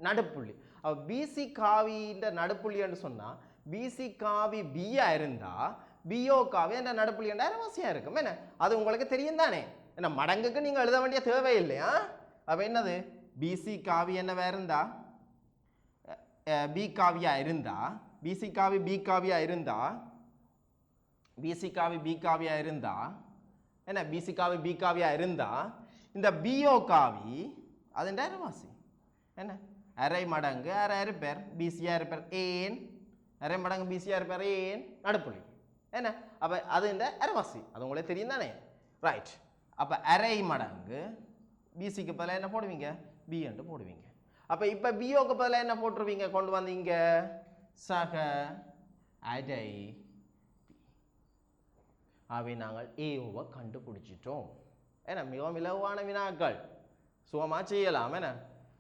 நடுப்புள்ளி. அப்போ பிசி காவியின் நடுப்புள்ளி என்று சொன்னால் பிசி காவி பியா இருந்தால் பிஓ காவி என்ற நடுப்புள்ளி என்ற அவசியம் இருக்கும். என்ன, அது உங்களுக்கு தெரியும் தானே. என்ன, மடங்குக்கு நீங்கள் எழுத வேண்டிய தேவை இல்லையா. அப்போ என்னது, பிசி காவி என்னவா இருந்தா பி காவியா இருந்தா, பிசி காவி பி காவியா இருந்தா, பிசி காவி பி காவியா இருந்தா, என்ன, பிசி காவி பி காவியா இருந்தா இந்த பிஓ காவி அதுன்ற அரைவாசி. என்ன, அரை மடங்கு அரை இருப்பார், பிசியா இருப்பார் ஏன், அரை மடங்கு பிசியா இருப்பார் ஏன் நடுப்புள்ளி. என்ன, அப்போ அது இந்த அரைவாசி, அது உங்களுக்கு தெரியும் தானே. ரைட், அப்போ அரை மடங்கு பிசிக்கு பதிலாக என்ன போடுவீங்க, பி என்று போடுவீங்க. அப்போ இப்போ பிஓக்கு பதிலாக என்ன போட்டுருவீங்க, கொண்டு வந்தீங்க சக அரை. ஆகவே நாங்கள் ஏஓவை கண்டுபிடிச்சிட்டோம். ஏன்னா மிகவும் இலவான வினாக்கள், சுகமாக செய்யலாம். என்ன,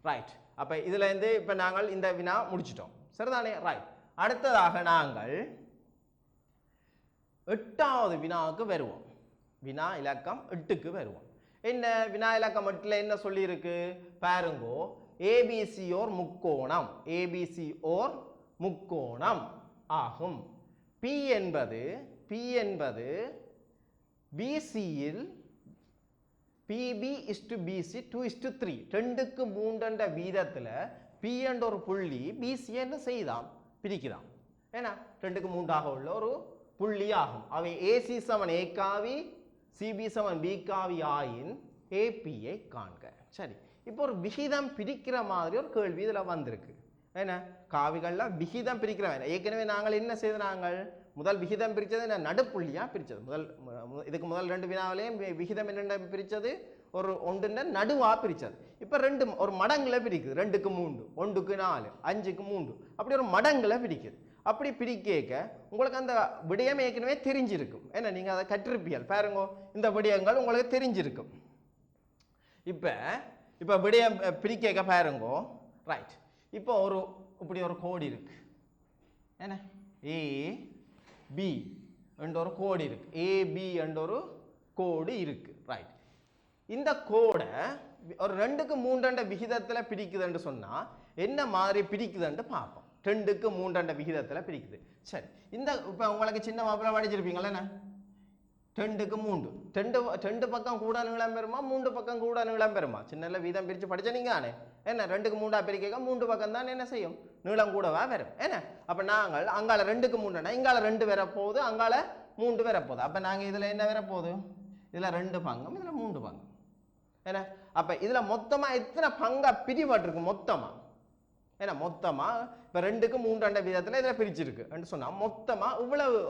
ரைட். அப்போ இதுலேருந்து இப்போ நாங்கள் இந்த வினா முடிச்சிட்டோம். சரிதானே, ரைட். அடுத்ததாக நாங்கள் 8வது வினாவுக்கு வருவோம். வினா இலக்கம் 8க்கு வருவோம். என்ன, வினா இலக்கம் 8ல் என்ன சொல்லியிருக்கு பாருங்கோ, ஏபிசி ஓர் முக்கோணம், ஏபிசி ஓர் முக்கோணம் ஆகும். பி என்பது பிசியில் பிபி இஸ்டு பிசி 2:3 2க்கு 3 என்ற வீதத்தில் பி என்ற ஒரு புள்ளி பிசி என்ன செய்தாம், பிரிக்குதாம். ஏன்னா 2க்கு 3 உள்ள ஒரு புள்ளி ஆகும். அவை ஏசி சமன் ஏ காவி, சிபி சமன் பி காவி ஆயின் ஏபியை காண்க. சரி, இப்போ ஒரு விகிதம் பிரிக்கிற மாதிரி ஒரு கேள்வி இதில் வந்திருக்கு. என்ன, காவிகளில் விகிதம் பிரிக்கிற வேணும். ஏற்கனவே நாங்கள் என்ன செய்து, நாங்கள் முதல் விகிதம் பிரித்தது என்ன, நடுப்புள்ளியாக பிரித்தது. இதுக்கு முதல் 2 வினாவிலையும் விகிதம் என்னென்ன பிரித்தது, ஒரு ஒன்றுன்ற நடுவாக பிரித்தது. இப்போ ஒரு மடங்குல பிரிக்குது. 2க்கு 3, 1க்கு 4, 5க்கு 3, அப்படி ஒரு மடங்குல பிரிக்குது. அப்படி பிரிக்க உங்களுக்கு அந்த விடயம் ஏற்கனவே தெரிஞ்சிருக்கும். ஏன்னா நீங்கள் அதை கற்றிருப்பீர்கள். பாருங்க, இந்த விடயங்கள் உங்களுக்கு தெரிஞ்சிருக்கும். இப்போ விடயம் பிரிக்க பாருங்க. ரைட், இப்போ இப்படி ஒரு கோடு இருக்கு. என்ன ஏ பி என்ற ஒரு கோடு இருக்கு. ஏபி என்ற ஒரு கோடு இருக்கு. ரைட், இந்த கோடை ஒரு 2க்கு 3 விகிதத்தில் பிரிக்குதுன்னு சொன்னால் என்ன மாதிரி பிரிக்குதுன்னு பார்ப்போம். 2க்கு 3 விகிதத்தில் பிரிக்குது. சரி, இந்த இப்போ உங்களுக்கு சின்ன மாப்பிள்ள படிச்சிருப்பீங்களா? என்ன 2க்கு 3 2 பக்கம் கூட நீளம் பெறுமா, 3 பக்கம் கூட நீளம் பெறுமா? சின்ன வீதம் பிரித்து படிச்ச நீங்க தானே. என்ன 2க்கு 3 பிரிக்க 3 பக்கம் தான் என்ன செய்யும், நீளம் கூடவா வரும். என்ன அப்போ நாங்கள் அங்கால 2க்கு 3 இங்கால 2 வரப்போகுது, அங்கால 3 வரப்போகுது. அப்போ நாங்கள் இதில் என்ன வரப்போகுது, இதில் 2 பங்கம், இதில் 3 பங்கம். என்ன அப்போ இதில் மொத்தமாக எத்தனை பங்கா பிரிபட்டிருக்கு மொத்தமாக? ஏன்னா மொத்தமாக இப்போ 2க்கு 3 விதத்தில் இதில் பிரிச்சிருக்கு சொன்னால் மொத்தமாக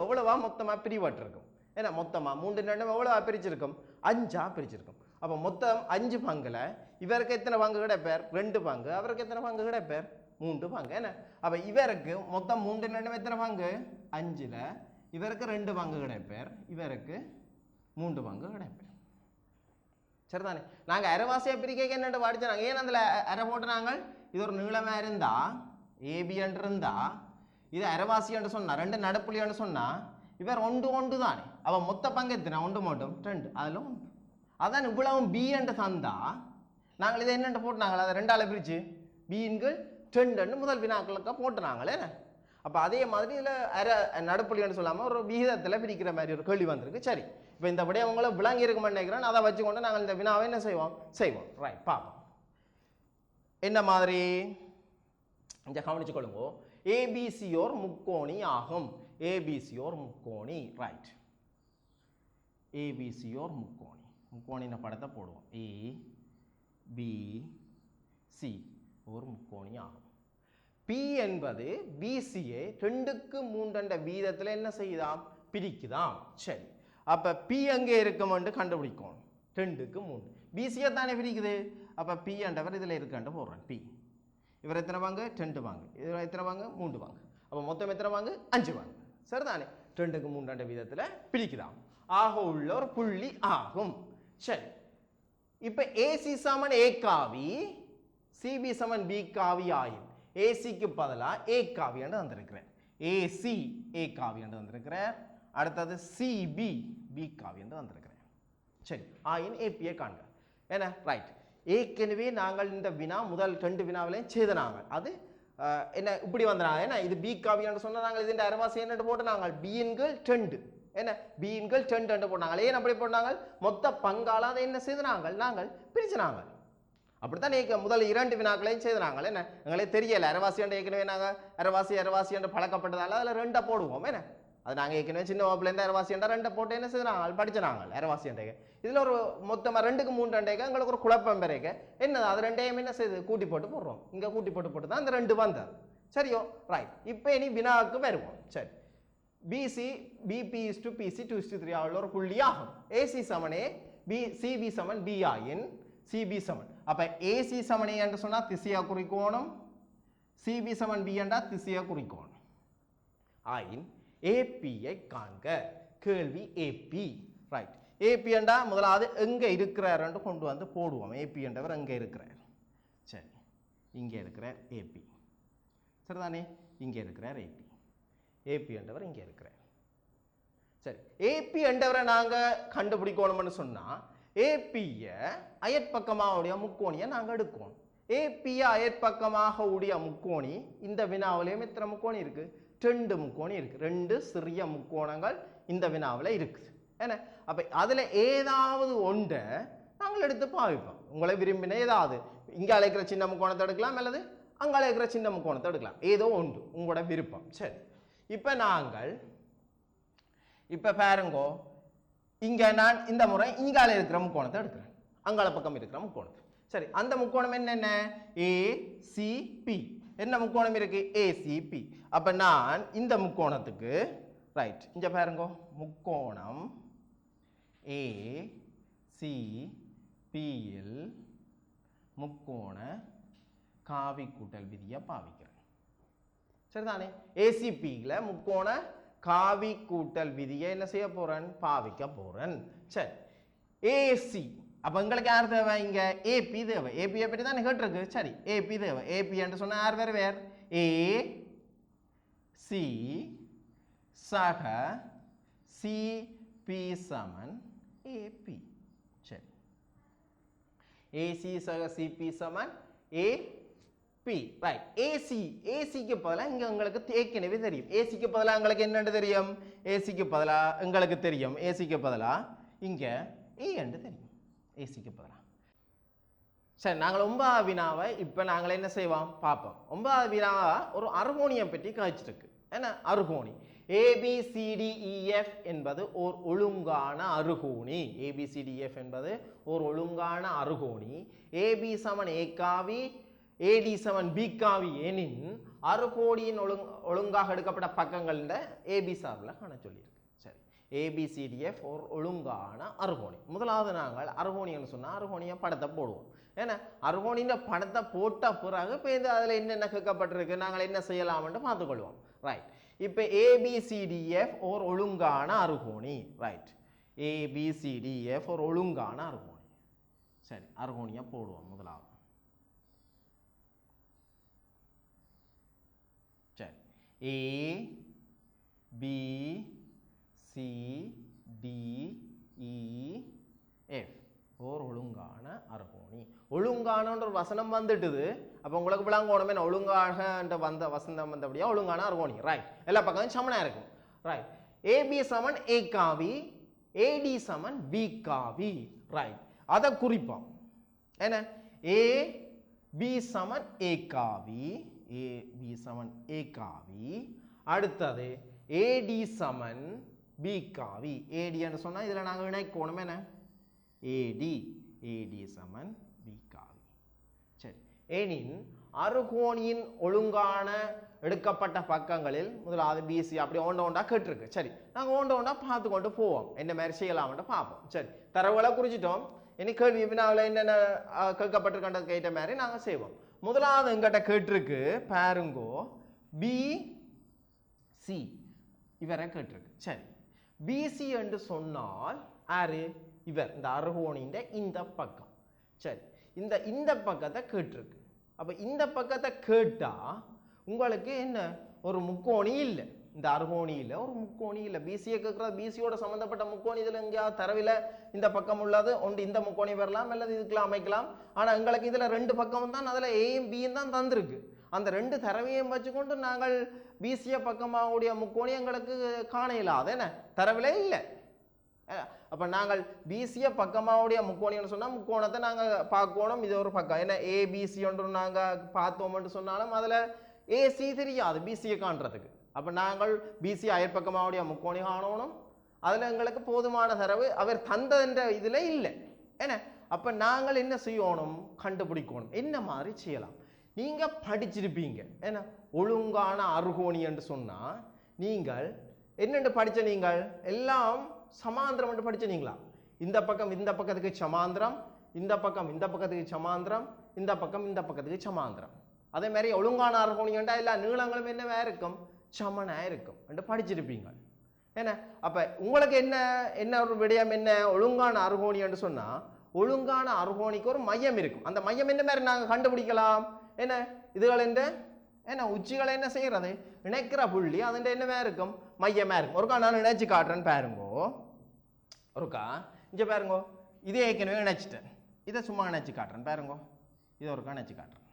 எவ்வளவா மொத்தமாக பிரிபட்டிருக்கும். ஏன்னா மொத்தமாக 3 எவ்வளவா பிரிச்சிருக்கும், 5ஆ பிரிச்சிருக்கும். அப்போ மொத்தம் 5 பங்குல இவருக்கு எத்தனை பங்கு கிடைப்பார், 2 பங்கு. அவருக்கு எத்தனை பங்கு கிடைப்பார், 3 பங்கு. என்ன அப்போ இவருக்கு மொத்தம் 3 எத்தனை பங்கு, 5ல் இவருக்கு 2 பங்கு கிடைப்பார், இவருக்கு 3 பங்கு கிடைப்பார். சரிதானே? நாங்கள் அரைவாசியை பிரிக்க என்னென்று படித்தோம். நாங்கள் ஏன் அதில் அரை போட்டு நாங்கள் இது ஒரு நீளமாக இருந்தால் ஏபி என்று இருந்தால் இது அரைவாசி என்று சொன்னால் 2 நடுப்புள்ளின்னு சொன்னால் இவர் 1 தானே. அவள் மொத்த பங்கு எத்தனை, 1 மட்டும் 2, அதில் 1. அதான் இவ்வளவும் பி என்று தந்தா நாங்கள் இதை என்னென்று போட்டு நாங்கள் அதை 2ஆல் பிரித்து பீன்கள் 2 முதல் வினாக்களுக்கு போட்டு நாங்களே. அப்போ அதே மாதிரி இதில் அரை நடுப்புள்ளின்னு சொல்லாமல் ஒரு விகிதத்தில் பிரிக்கிற மாதிரி ஒரு கேள்வி வந்திருக்கு. சரி, இப்போ இந்த விட உங்களை விளங்கி இருக்குமென்னு நினைக்கிறேன். அதை வச்சுக்கொண்டு நாங்கள் இந்த வினாவை என்ன செய்வோம். ரைட், பார்ப்போம் என்ன மாதிரி. இங்கே கவனிச்சு கொள்ளுங்க. ஏபிசியோர் முக்கோணி ஆகும். ஏபிசியோர் முக்கோணி. ரைட், ஏபிசியோர் முக்கோணின படத்தை போடுவோம். ஏபிசி ஒரு முக்கோணி ஆகும். பி என்பது பிசியை 2க்கு 3 வீதத்தில் என்ன செய்யுதாம், பிரிக்குதாம். சரி, அப்போ பி அங்கே இருக்குமென்று கண்டுபிடிக்கணும். 2க்கு 3 பிசியை தானே பிரிக்குது. அப்போ பி என்றவர் இதில் இருக்காண்டு போடுறேன். பி இவர் எத்தனை பங்கு, 2 பங்கு. இதில் எத்தனை பங்கு, 3 பங்கு. அப்போ மொத்தம் எத்தனை பங்கு, 5 பங்கு. சரிதானே? 2க்கு 3 வீதத்தில் பிரிக்குதாம். ஆக உள்ள ஒரு புள்ளி ஆகும். சரி, இப்போ ஏசி சமன் ஏ காவி, சிபி சமன் பி காவி ஆயின் ஏசிக்கு பதிலாக ஏ காவி என்று வந்திருக்கிறேன். ஏசி ஏ காவி என்று வந்திருக்கிறேன். அடுத்தது சிபி பி காவி என்று வந்திருக்கிறேன். சரி, ஆயின் ஏபியை காண்க. என்ன ரைட், ஏற்கனவே நாங்கள் இந்த வினா முதல் 2 வினாவிலையும் செய்தனாங்க. அது என்ன இப்படி வந்தாங்க. ஏன்னா இது பி காவி என்று சொன்னால் நாங்கள் இது அரைவாசி என்ன போட்டு நாங்கள் பீன்கள் 2 என்ன பீன்கள் 2 போட்டாங்க. ஏன் அப்படி போட்டாங்க, மொத்த பங்கால அதை என்ன செய்தனாங்க, நாங்கள் பிரிச்சினாங்க. அப்படித்தான் முதல் 2 வினாக்களையும் செய்தாங்க. என்ன எங்களுக்கு தெரியல, அரைவாசி என்ற ஏற்கனவே நாங்கள் அரைவாசி என்று பழக்கப்பட்டதால அதில் 2 போடுவோம். என்ன அது நாங்கள் ஏற்கனவே சின்ன வகுப்புலேருந்து அரைவாசி என்ற 2 போட்டு என்ன செய்தாங்க, படிச்சினாங்க அரைவாசி என்ற. இதில் ஒரு மொத்தமாக 2க்கு 3 எங்களுக்கு ஒரு குழப்பம் பெறக்க என்னது, அது 2ஐயும் என்ன செய்யுது, கூட்டி போட்டு போடுறோம். இங்கே கூட்டி போட்டு தான் அந்த 2 வந்தது. சரியோ ரைட், இப்போ இனி வினாவுக்கு வருவோம். சரி, PC PB is to PC 2:3 ஆகுள்ள ஒரு புள்ளி ஆகும். ஏசி சமனே சிபி சமன் பி ஆயின் சிபி சமன். அப்போ ஏசி சமன் ஏ என்று சொன்னால் திசையை குறிக்கோணும், சிபி சமன் பி என்றால் திசையை குறிக்கோணும். ஆயின் ஏபியை காண்க. கேள்வி ஏபி. ரைட், ஏபி என்றா முதலாவது எங்கே இருக்கிறார் என்று கொண்டு வந்து போடுவோம். ஏபி என்றவர் எங்கே இருக்கிறார். சரி, இங்கே இருக்கிறார் ஏபி. சரிதானே? இங்கே இருக்கிறார் ஏபி. ஏபி என்றவர் இங்கே இருக்கிறார். சரி, ஏபி என்றவரை நாங்கள் கண்டுபிடிக்கணும்னு சொன்னால் ஏபியை அயற்பக்கமாக உடைய முக்கோணியை நாங்கள் எடுக்கணும். ஏபியை அயற்பக்கமாக உடைய முக்கோணி இந்த வினாவிலையும் எத்தனை முக்கோணி இருக்கு, 2 முக்கோணி இருக்கு. 2 சிறிய முக்கோணங்கள் இந்த வினாவில் இருக்குது. என்ன அப்போ அதில் ஏதாவது ஒன்றை நாங்கள் எடுத்து பாவிப்போம். உங்களை விரும்பின ஏதாவது இங்கே அழைக்கிற சின்ன முக்கோணத்தை எடுக்கலாம், அல்லது அங்கே அழைக்கிற சின்ன முக்கோணத்தை எடுக்கலாம். ஏதோ ஒன்று உங்களோட விருப்பம். சரி, இப்போ நாங்கள் பாருங்கோ, இங்கே நான் இந்த முறை இங்கால இருக்கிற முக்கோணத்தை எடுக்கிறேன், அங்கால பக்கம் இருக்கிற முக்கோணத்தை. சரி, அந்த முக்கோணம் என்னென்ன, ஏசிபி. என்ன முக்கோணம் இருக்கு, ஏசிபி. அப்போ நான் இந்த முக்கோணத்துக்கு ரைட் இங்கே பாருங்க, முக்கோணம் ஏசிபியில் முக்கோண காவி கூட்டல் விதியை பாவிக்கிறேன். சரிதானே ஏசிபியில் முக்கோண காவி கூட்டல் விதியை என்ன செய்ய போறேன் பாவிக்க போறேன் சரி ஏசி அப்ப எங்களுக்கு யார் தேவை இங்க ஏபி தேவை ஏபியை பற்றி தான் கேட்டிருக்கு சரி ஏபி தேவை ஏபி என்று சொன்னா யார் வேறு வேறு ஏ சி சக சிபி சமன் ஏபி சரி ஏசி சக சிபி சமன் ஏபி ரைட் ஏசிக்கு பதிலாக இங்க உங்களுக்கு ஏற்கனவே தெரியும் ஏசிக்கு பதிலாக உங்களுக்கு என்னன்னு தெரியும் ஏசிக்கு பதிலாக எங்களுக்கு தெரியும் ஏசிக்கு பதிலாக இங்க ஏ என்று தெரியும் ஏசிக்கு பதிலாக சரி நாங்கள் 9வது வினாவை இப்போ நாங்கள் என்ன செய்வோம் பார்ப்போம் 9வது வினாவை ஒரு அறுகோணியம் பற்றி காய்ச்சிருக்கு என்ன அறுகோணி ABCDEF என்பது ஓர் ஒழுங்கான அறுகோணி ABCDEF என்பது ஓர் ஒழுங்கான அறுகோணி AB சமன் A காவி AD சமன் B காவி எனின் அறுகோணியின் ஒழுங்காக எடுக்கப்பட்ட பக்கங்கள் AB சார்பில் காண சொல்லியிருக்கு சரி ABCDF ஒரு ஒழுங்கான அறுகோணி முதலாவது நாங்கள் அறுகோணின்னு சொன்னால் அறுகோணியை படத்தை போடுவோம் ஏன்னா அறுகோணியின் படத்தை போட்ட பிறகு இப்போ அதில் என்னென்ன கேட்கப்பட்டிருக்கு நாங்கள் என்ன செய்யலாம்னு பார்த்துக்கொள்வோம் ரைட் இப்போ ABCDF ஒரு ஒழுங்கான அறுகோணி ரைட் ABCDF ஒரு ஒழுங்கான அறுகோணி சரி அறுகோணியை போடுவோம் முதலாவது சரி ABCDEF ஓர் ஒழுங்கான அறுகோணி ஒழுங்கானன்ற ஒரு வசனம் வந்துட்டுது அப்போ உங்களுக்கு விளங்கோணுமே ஒழுங்காக வந்த வசந்தம் வந்தபடியா ஒழுங்கான அறுகோணி ரைட் எல்லா பக்கமும் சமனா இருக்கும் ரைட் AB சமன் A காவி AD சமன் B காவி ரைட் அதை குறிப்போம் என்ன AB சமன் A காவி AB சமன் A காவி அடுத்தது AD சமன் B காவி AD என்று சொன்னா இதுல நாங்க இணைக்கணும் என்ன AD சமன் B காவி சரி எனின் அறுகோணியின் ஒழுங்கான எடுக்கப்பட்ட பக்கங்களில் முதலாவது BC அப்படி ஒண்டா கேட்டிருக்கு சரி நாங்கள் ஒண்டா பார்த்து கொண்டு போவோம் என்ன மாதிரி செய்யலாம்னு பார்ப்போம் சரி தரவுகளை குறிச்சிட்டோம் இனி கேள்வி வினாவில் என்னென்ன கேட்கப்பட்டிருக்கின்றது கேட்ட மாதிரி நாங்கள் செய்வோம் முதலாவது எங்கிட்ட கேட்டிருக்கு பாருங்கோ BC இவரை கேட்டிருக்கு சரி BC என்று சொன்னால் யாரு இவர் இந்த அறுகோணியின் இந்த பக்கம் சரி இந்த பக்கத்தை கேட்டிருக்கு அப்ப இந்த பக்கத்தை கேட்டா உங்களுக்கு என்ன ஒரு முக்கோணி இல்லை இந்த அறுகோணி இல்லை ஒரு முக்கோணி இல்லை பிசியை கேட்கறது பிசியோட சம்பந்தப்பட்ட முக்கோணி இதுல எங்கேயாவது தரவில இந்த பக்கம் உள்ளது ஒன்று இந்த முக்கோணி வரலாம் அல்லது இதுக்கெல்லாம் அமைக்கலாம் ஆனா எங்களுக்கு இதுல ரெண்டு பக்கம் தான் அதுல ஏயும் பியும் தான் தந்திருக்கு அந்த ரெண்டு தரவையும் வச்சுக்கொண்டு நாங்கள் பிசிய பக்கமாவுடைய முக்கோணி எங்களுக்கு காண இல்லாத என்ன தரவிலே இல்லை அப்ப நாங்கள் பிசிய பக்கமாவுடைய முக்கோணின்னு சொன்னா முக்கோணத்தை நாங்க பார்க்கணும் இது ஒரு பக்கம் ஏன்னா ஏபிசி ஒன்று நாங்க பார்த்தோம்னு சொன்னாலும் அதுல ஏசி தெரியாது பிசியை காண்றதுக்கு அப்ப நாங்கள் பிசி அயற்பக்கமாவுடைய முக்கோணி காணணும் அதுல எங்களுக்கு போதுமான தரவு அவர் தந்த இதுல இல்லை என்ன அப்ப நாங்கள் என்ன செய்யணும் கண்டுபிடிக்கணும் என்ன மாதிரி செய்யலாம் நீங்க படிச்சிருப்பீங்க ஏன்னா ஒழுங்கான அறுகோணி என்று சொன்னா நீங்கள் என்னென்று படிச்ச நீங்கள் எல்லாம் சமாந்திரம் என்று படிச்சீங்களா இந்த பக்கம் இந்த பக்கத்துக்கு சமாந்திரம் இந்த பக்கம் இந்த பக்கத்துக்கு சமாந்திரம் இந்த பக்கம் இந்த பக்கத்துக்கு சமாந்திரம் அதே மாதிரி ஒழுங்கான அறுகோணிண்டா எல்லா நீளங்களும் என்னவா இருக்கும் சமனா இருக்கும் என்று படிச்சிருப்பீங்க என்ன அப்ப உங்களுக்கு என்ன ஒரு விடயம் என்ன ஒழுங்கான அறுகோணி என்று சொன்னா ஒழுங்கான அறுகோணிக்கு ஒரு மையம் இருக்கும் அந்த மையம் என்ன மாதிரி நாங்க கண்டுபிடிக்கலாம் என்ன இதுகள் என்ன உச்சிகளை என்ன செய்யறது இணைக்கிற புள்ளி அதுண்ட என்னவா இருக்கும் மையமா இருக்கும் ஒருக்கா நான் இணைச்சு காட்டுறேன்னு பாருங்கோ ஒருக்கா இங்க பாருங்கோ இதே ஏற்கனவே இணைச்சிட்டேன் இதை சும்மா இணைச்சு காட்டுறேன் பாருங்கோ இதை ஒருக்கா இணைச்சு காட்டுறேன்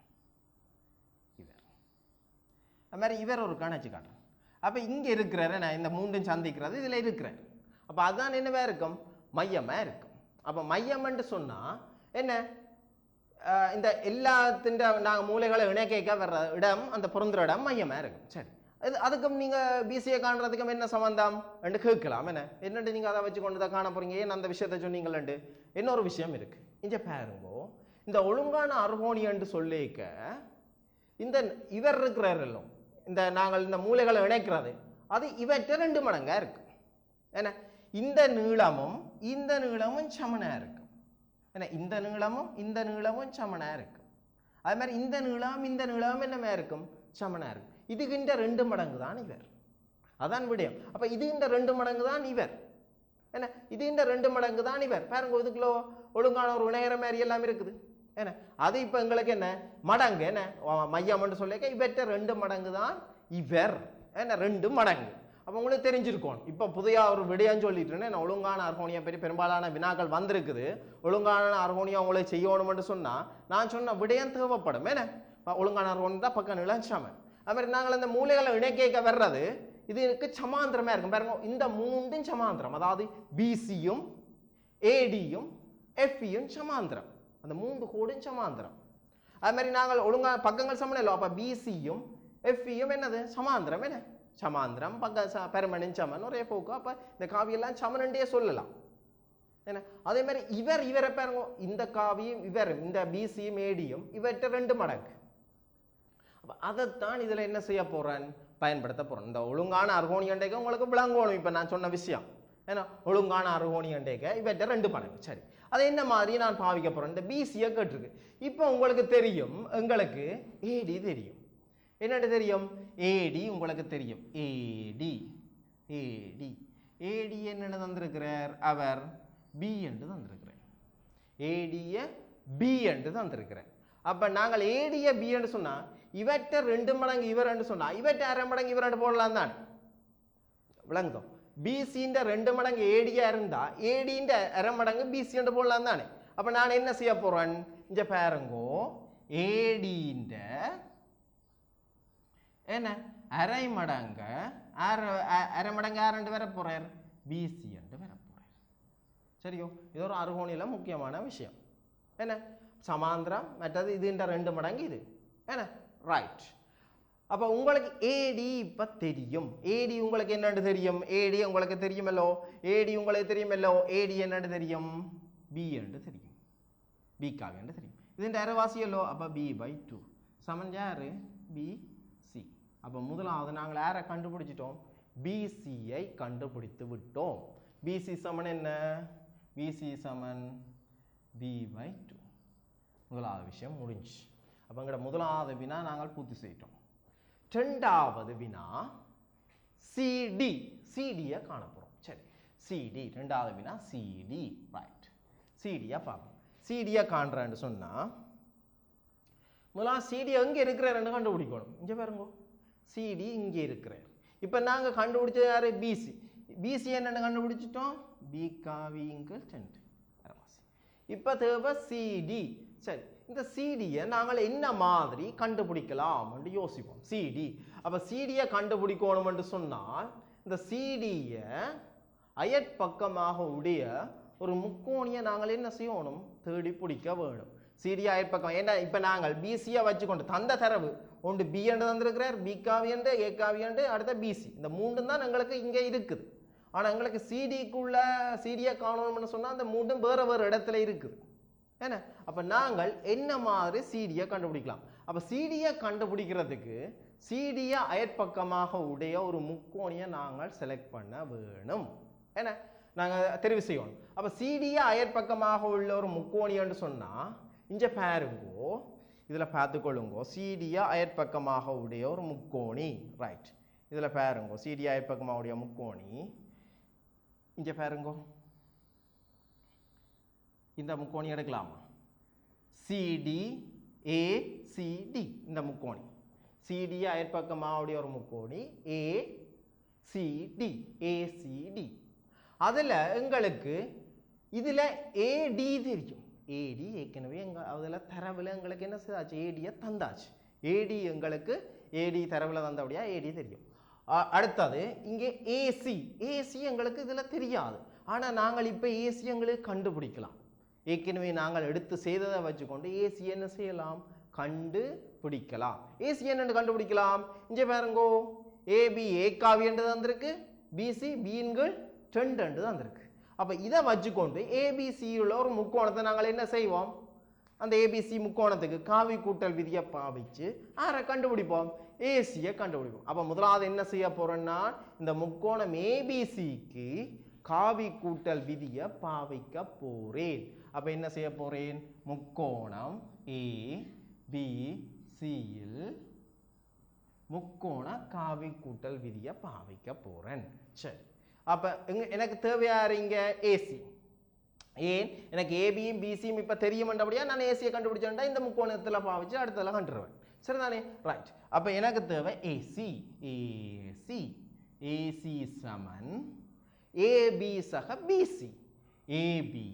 இவர் அது மாதிரி இவர் ஒருக்கா இணைச்சு காட்டுறேன் அப்ப இங்க இருக்கிறாரு நான் இந்த மூன்றும் சந்திக்கிறது இதுல இருக்கிறேன் அப்ப அதுதான் என்னவா இருக்கும் மையமா இருக்கும் அப்ப மையம்னு சொன்னா என்ன இந்த எல்லாத்தின் நாங்கள் மூலைகளை இணைக்க வர்ற இடம் அந்த பொருந்துற இடம் மையமாக இருக்கும் சரி அதுக்கும் நீங்கள் பிசியை காண்றதுக்கும் என்ன சம்பந்தம் என்று கேட்கலாம் என்னண்டு நீங்கள் அதை வச்சு கொண்டு தான் காண போறீங்க ஏன் அந்த விஷயத்தை சொன்னீங்களண்டு இன்னொரு விஷயம் இருக்கு இங்கே பாருங்கோ இந்த ஒழுங்கான அறுகோணி என்று சொல்லிக்க இந்த இவர் இருக்கிறார்கள் இந்த நாங்கள் இந்த மூலைகளை இணைக்கிறது அது இவற்றை 2 மடங்கா இருக்கு ஏன்னா இந்த நீளமும் சமனா இருக்கும் ஏன்னா இந்த நீளமும் சமனா இருக்கும் அது மாதிரி இந்த நீளம் என்னமா இருக்கும் சமனா இருக்கும் இதுகின்ற 2 மடங்கு தான் இவர். அதான் விடயம். அப்ப இதுகின்ற 2 மடங்கு தான் இவர். என்ன இதுகின்ற 2 மடங்கு தான் இவர். பாருங்க இதுக்குள்ள ஒழுங்கான ஒரு இணையற மாதிரி எல்லாம் இருக்குது. என்ன அது இப்ப எங்களுக்கு என்ன மடங்கு என்ன மையம்னு சொல்லிக்க இவற்ற 2 மடங்கு தான் இவர். என்ன 2 மடங்கு. அப்போ உங்களுக்கு தெரிஞ்சிருக்கும். இப்போ புதிய ஒரு விடயம் சொல்லிட்டு நான் ஒழுங்கான அர்ஹோனியா பற்றி பெரும்பாலான வினாக்கள் வந்திருக்குது. ஒழுங்கான அர்ஹோனியா உங்களை செய்யணும்னு சொன்னால் நான் சொன்ன விடயம் தேவைப்படும். என்ன ஒழுங்கான அர்ஹோனியா தான் பக்கம் நிலச்சாமல் அது மாதிரி நாங்கள் அந்த மூலைகளை இணைக்க வர்றது இதுக்கு சமாந்திரமாக இருக்கும். பாருங்க இந்த 3ம் சமாந்திரம், அதாவது பிசியும் ஏடியும் எஃப்இயும் சமாந்திரம். அந்த 3 கோடும் சமாந்திரம். அது மாதிரி நாங்கள் ஒழுங்கான பக்கங்கள் சமம் இல்லை. அப்போ பிசியும் எஃப்இயும் என்னது சமாந்திரம். என்ன சமாந்திரம் பக்க பெருமனின் சமன் ஒரே போக்கு. அப்போ இந்த காவியெல்லாம் சமனண்டே சொல்லலாம். என்ன அதே மாதிரி இவரை பாருங்க இந்த காவியும் இவரும் இந்த பிசியும் ஏடியும் இவற்ற 2 மடங்கு. அப்போ அதைத்தான் இதில் என்ன செய்ய போகிறேன் பயன்படுத்த போகிறேன். இந்த ஒழுங்கான அர்ஹோனியண்டேக்க உங்களுக்கு விளங்கணும். இப்போ நான் சொன்ன விஷயம் ஏன்னா ஒழுங்கான அர்ஹோனியண்டேக்க இவற்ற 2 மடங்கு. சரி அதை என்ன மாதிரி நான் பாவிக்க போகிறேன். இந்த பிசியை கேட்டிருக்கு. இப்போ உங்களுக்கு தெரியும் எங்களுக்கு ஏடி தெரியும். என்னென்னு தெரியும் ஏடி உங்களுக்கு தெரியும். ஏடி ஏடி ஏடி என்னென்னு தந்திருக்கிறார் அவர் பி என்று தந்திருக்கிறார். ஏடிய பி என்று தந்திருக்கிறார். அப்போ நாங்கள் ஏடிய பி என்று சொன்னால் இவற்ற 2 மடங்கு இவர் என்று சொன்னால் இவற்ற அரை மடங்கு இவர் என்று போடலாம் தான். விளங்குதோம். பிசின்ற 2 மடங்கு ஏடியா இருந்தால் ஏடின்ற அரை மடங்கு பிசி என்று போடலாம் தானே. அப்போ நான் என்ன செய்ய போகிறேன் இங்கே பாருங்கோ ஏடின்ற என்ன அரை மடங்கு அரை மடங்கு யார் வர போறார் பிசி என்று வர போறார். சரியோ இது ஒரு அர்ஹோனியில் முக்கியமான விஷயம். என்ன சமாந்திரம் மற்றது இதுன்ற 2 மடங்கு இது. என்ன ரைட். அப்போ உங்களுக்கு ஏடி இப்போ தெரியும். ஏடி உங்களுக்கு என்னென்னு தெரியும். ஏடி உங்களுக்கு தெரியுமல்லோ. ஏடி உங்களுக்கு தெரியுமல்லோ. ஏடி என்னென்னு தெரியும் பி என்று தெரியும். பி காவி என்று தெரியும். இதுன்ற அரைவாசியல்லோ. அப்போ b/2 சமன் யாரு பி. அப்போ முதலாவது நாங்கள் யாரை கண்டுபிடிச்சிட்டோம் பிசியை கண்டுபிடித்து விட்டோம். பிசி சமன் என்ன பிசி சமன் b/2. முதலாவது விஷயம் முடிஞ்சு. அப்போ எங்கட முதலாவது வினா நாங்கள் பூர்த்தி செய்யிட்டோம். 2வது வினா சிடி. சிடியை காணப்போகிறோம். சரி சிடி 2வது வினா சிடி. ரைட் சிடியை பார்ப்போம். சிடியை காண்றேன்னு சொன்னால் முதலாவது சிடி எங்கே இருக்கிறாருன்னு கண்டுபிடிக்கணும். இங்கே பாருங்க சிடி இங்கே இருக்கிறார். இப்போ நாங்கள் கண்டுபிடிச்சது யார் பிசி. பிசி என்னென்னு கண்டுபிடிச்சிட்டோம் பி காவிங்கள் 2 அரைவாசி. இப்போ தேவை சிடி. சரி இந்த சிடியை நாங்கள் என்ன மாதிரி கண்டுபிடிக்கலாம்னு யோசிப்போம். சிடி அப்போ சிடியை கண்டுபிடிக்கணும்னு சொன்னால் இந்த சிடியை அயற்பக்கமாக உடைய ஒரு முக்கோணியை நாங்கள் என்ன செய்யணும் தேடி பிடிக்க வேணும். சிடியா அயற்பக்கம் ஏன்னா இப்போ நாங்கள் பிசியை வச்சுக்கொண்டு தந்த தரவு ஒன்று பி என்று தந்திருக்கிறார் பி காவியண்டு ஏ காவியண்டு அடுத்த பிசி. இந்த 3 தான் எங்களுக்கு இங்கே இருக்குது. ஆனால் எங்களுக்கு சிடிக்குள்ள சிடியை காணணும்னு சொன்னால் அந்த 3 வேறு இடத்துல இருக்குது. ஏன்னா அப்போ நாங்கள் என்ன மாதிரி சிடியை கண்டுபிடிக்கலாம். அப்போ சிடியை கண்டுபிடிக்கிறதுக்கு சிடியை அயற்பக்கமாக உடைய ஒரு முக்கோணியை நாங்கள் செலக்ட் பண்ண வேணும். ஏன்னா நாங்கள் தெரிவு செய்யணும். அப்போ சிடியை அயற்பக்கமாக உள்ள ஒரு முக்கோணின்னு சொன்னால் இங்கே பாருங்கோ இதில் பார்த்துக்கொள்ளுங்கோ சிடியை அயற்பக்கமாக உடைய ஒரு முக்கோணி. ரைட் இதில் பாருங்கோ சிடியை அயற்பக்கமாக உடைய முக்கோணி. இங்கே பாருங்கோ இந்த முக்கோணி எடுக்கலாமா சிடி ஏசிடி. இந்த முக்கோணி சிடியை அயற்பக்கமாக உடைய ஒரு முக்கோணி ஏசிடி ஏசிடி. அதில் எங்களுக்கு இதில் ஏடி தெரியும். ஏடி ஏற்கனவே அதில் தரவில் எங்களுக்கு என்ன செய்தாச்சு ஏடியை தந்தாச்சு. ஏடி எங்களுக்கு ஏடி தரவில் தந்தபடியா ஏடி தெரியும். அடுத்தது இங்கே ஏசி. ஏசி எங்களுக்கு இதில் தெரியாது. ஆனால் நாங்கள் இப்போ ஏசி எங்களுக்கு கண்டுபிடிக்கலாம். ஏற்கனவே நாங்கள் எடுத்து செய்ததை வச்சுக்கொண்டு ஏசி என்ன செய்யலாம் கண்டுபிடிக்கலாம். ஏசி என்னென்னு கண்டுபிடிக்கலாம். இங்கே பாருங்கோ ஏபி ஏகாவி என்று தந்திருக்கு. பிசி பீன்கள் 2 என்று தந்திருக்கு. அப்போ இதை வச்சுக்கொண்டு ஏபிசியுள்ள ஒரு முக்கோணத்தை நாங்கள் என்ன செய்வோம் அந்த ஏபிசி முக்கோணத்துக்கு காவி கூட்டல் விதியை பாவிச்சு ஆரை கண்டுபிடிப்போம் ஏசியை கண்டுபிடிப்போம். அப்போ முதலாவது என்ன செய்ய போகிறோன்னா இந்த முக்கோணம் ஏபிசிக்கு காவி கூட்டல் விதியை பாவிக்க போகிறேன். அப்போ என்ன செய்ய போகிறேன் முக்கோணம் ஏபிசியில் முக்கோண காவி கூட்டல் விதியை பாவிக்க போகிறேன். சரி, அப்போ எனக்கு தேவையாருங்க ஏசி. ஏன் எனக்கு ஏபியும் பிசியும் இப்போ தெரியுமென்றபடியா நான் ஏசியை கண்டுபிடிச்சேன்டா இந்த முக்கோணத்தில் பாவிச்சு அடுத்ததெல்லாம் கண்டுருவேன். சரிதானே? ரைட். அப்போ எனக்கு தேவை ஏசி. ஏசி ஏசி சமன் ஏபி சக பிசி. ஏபி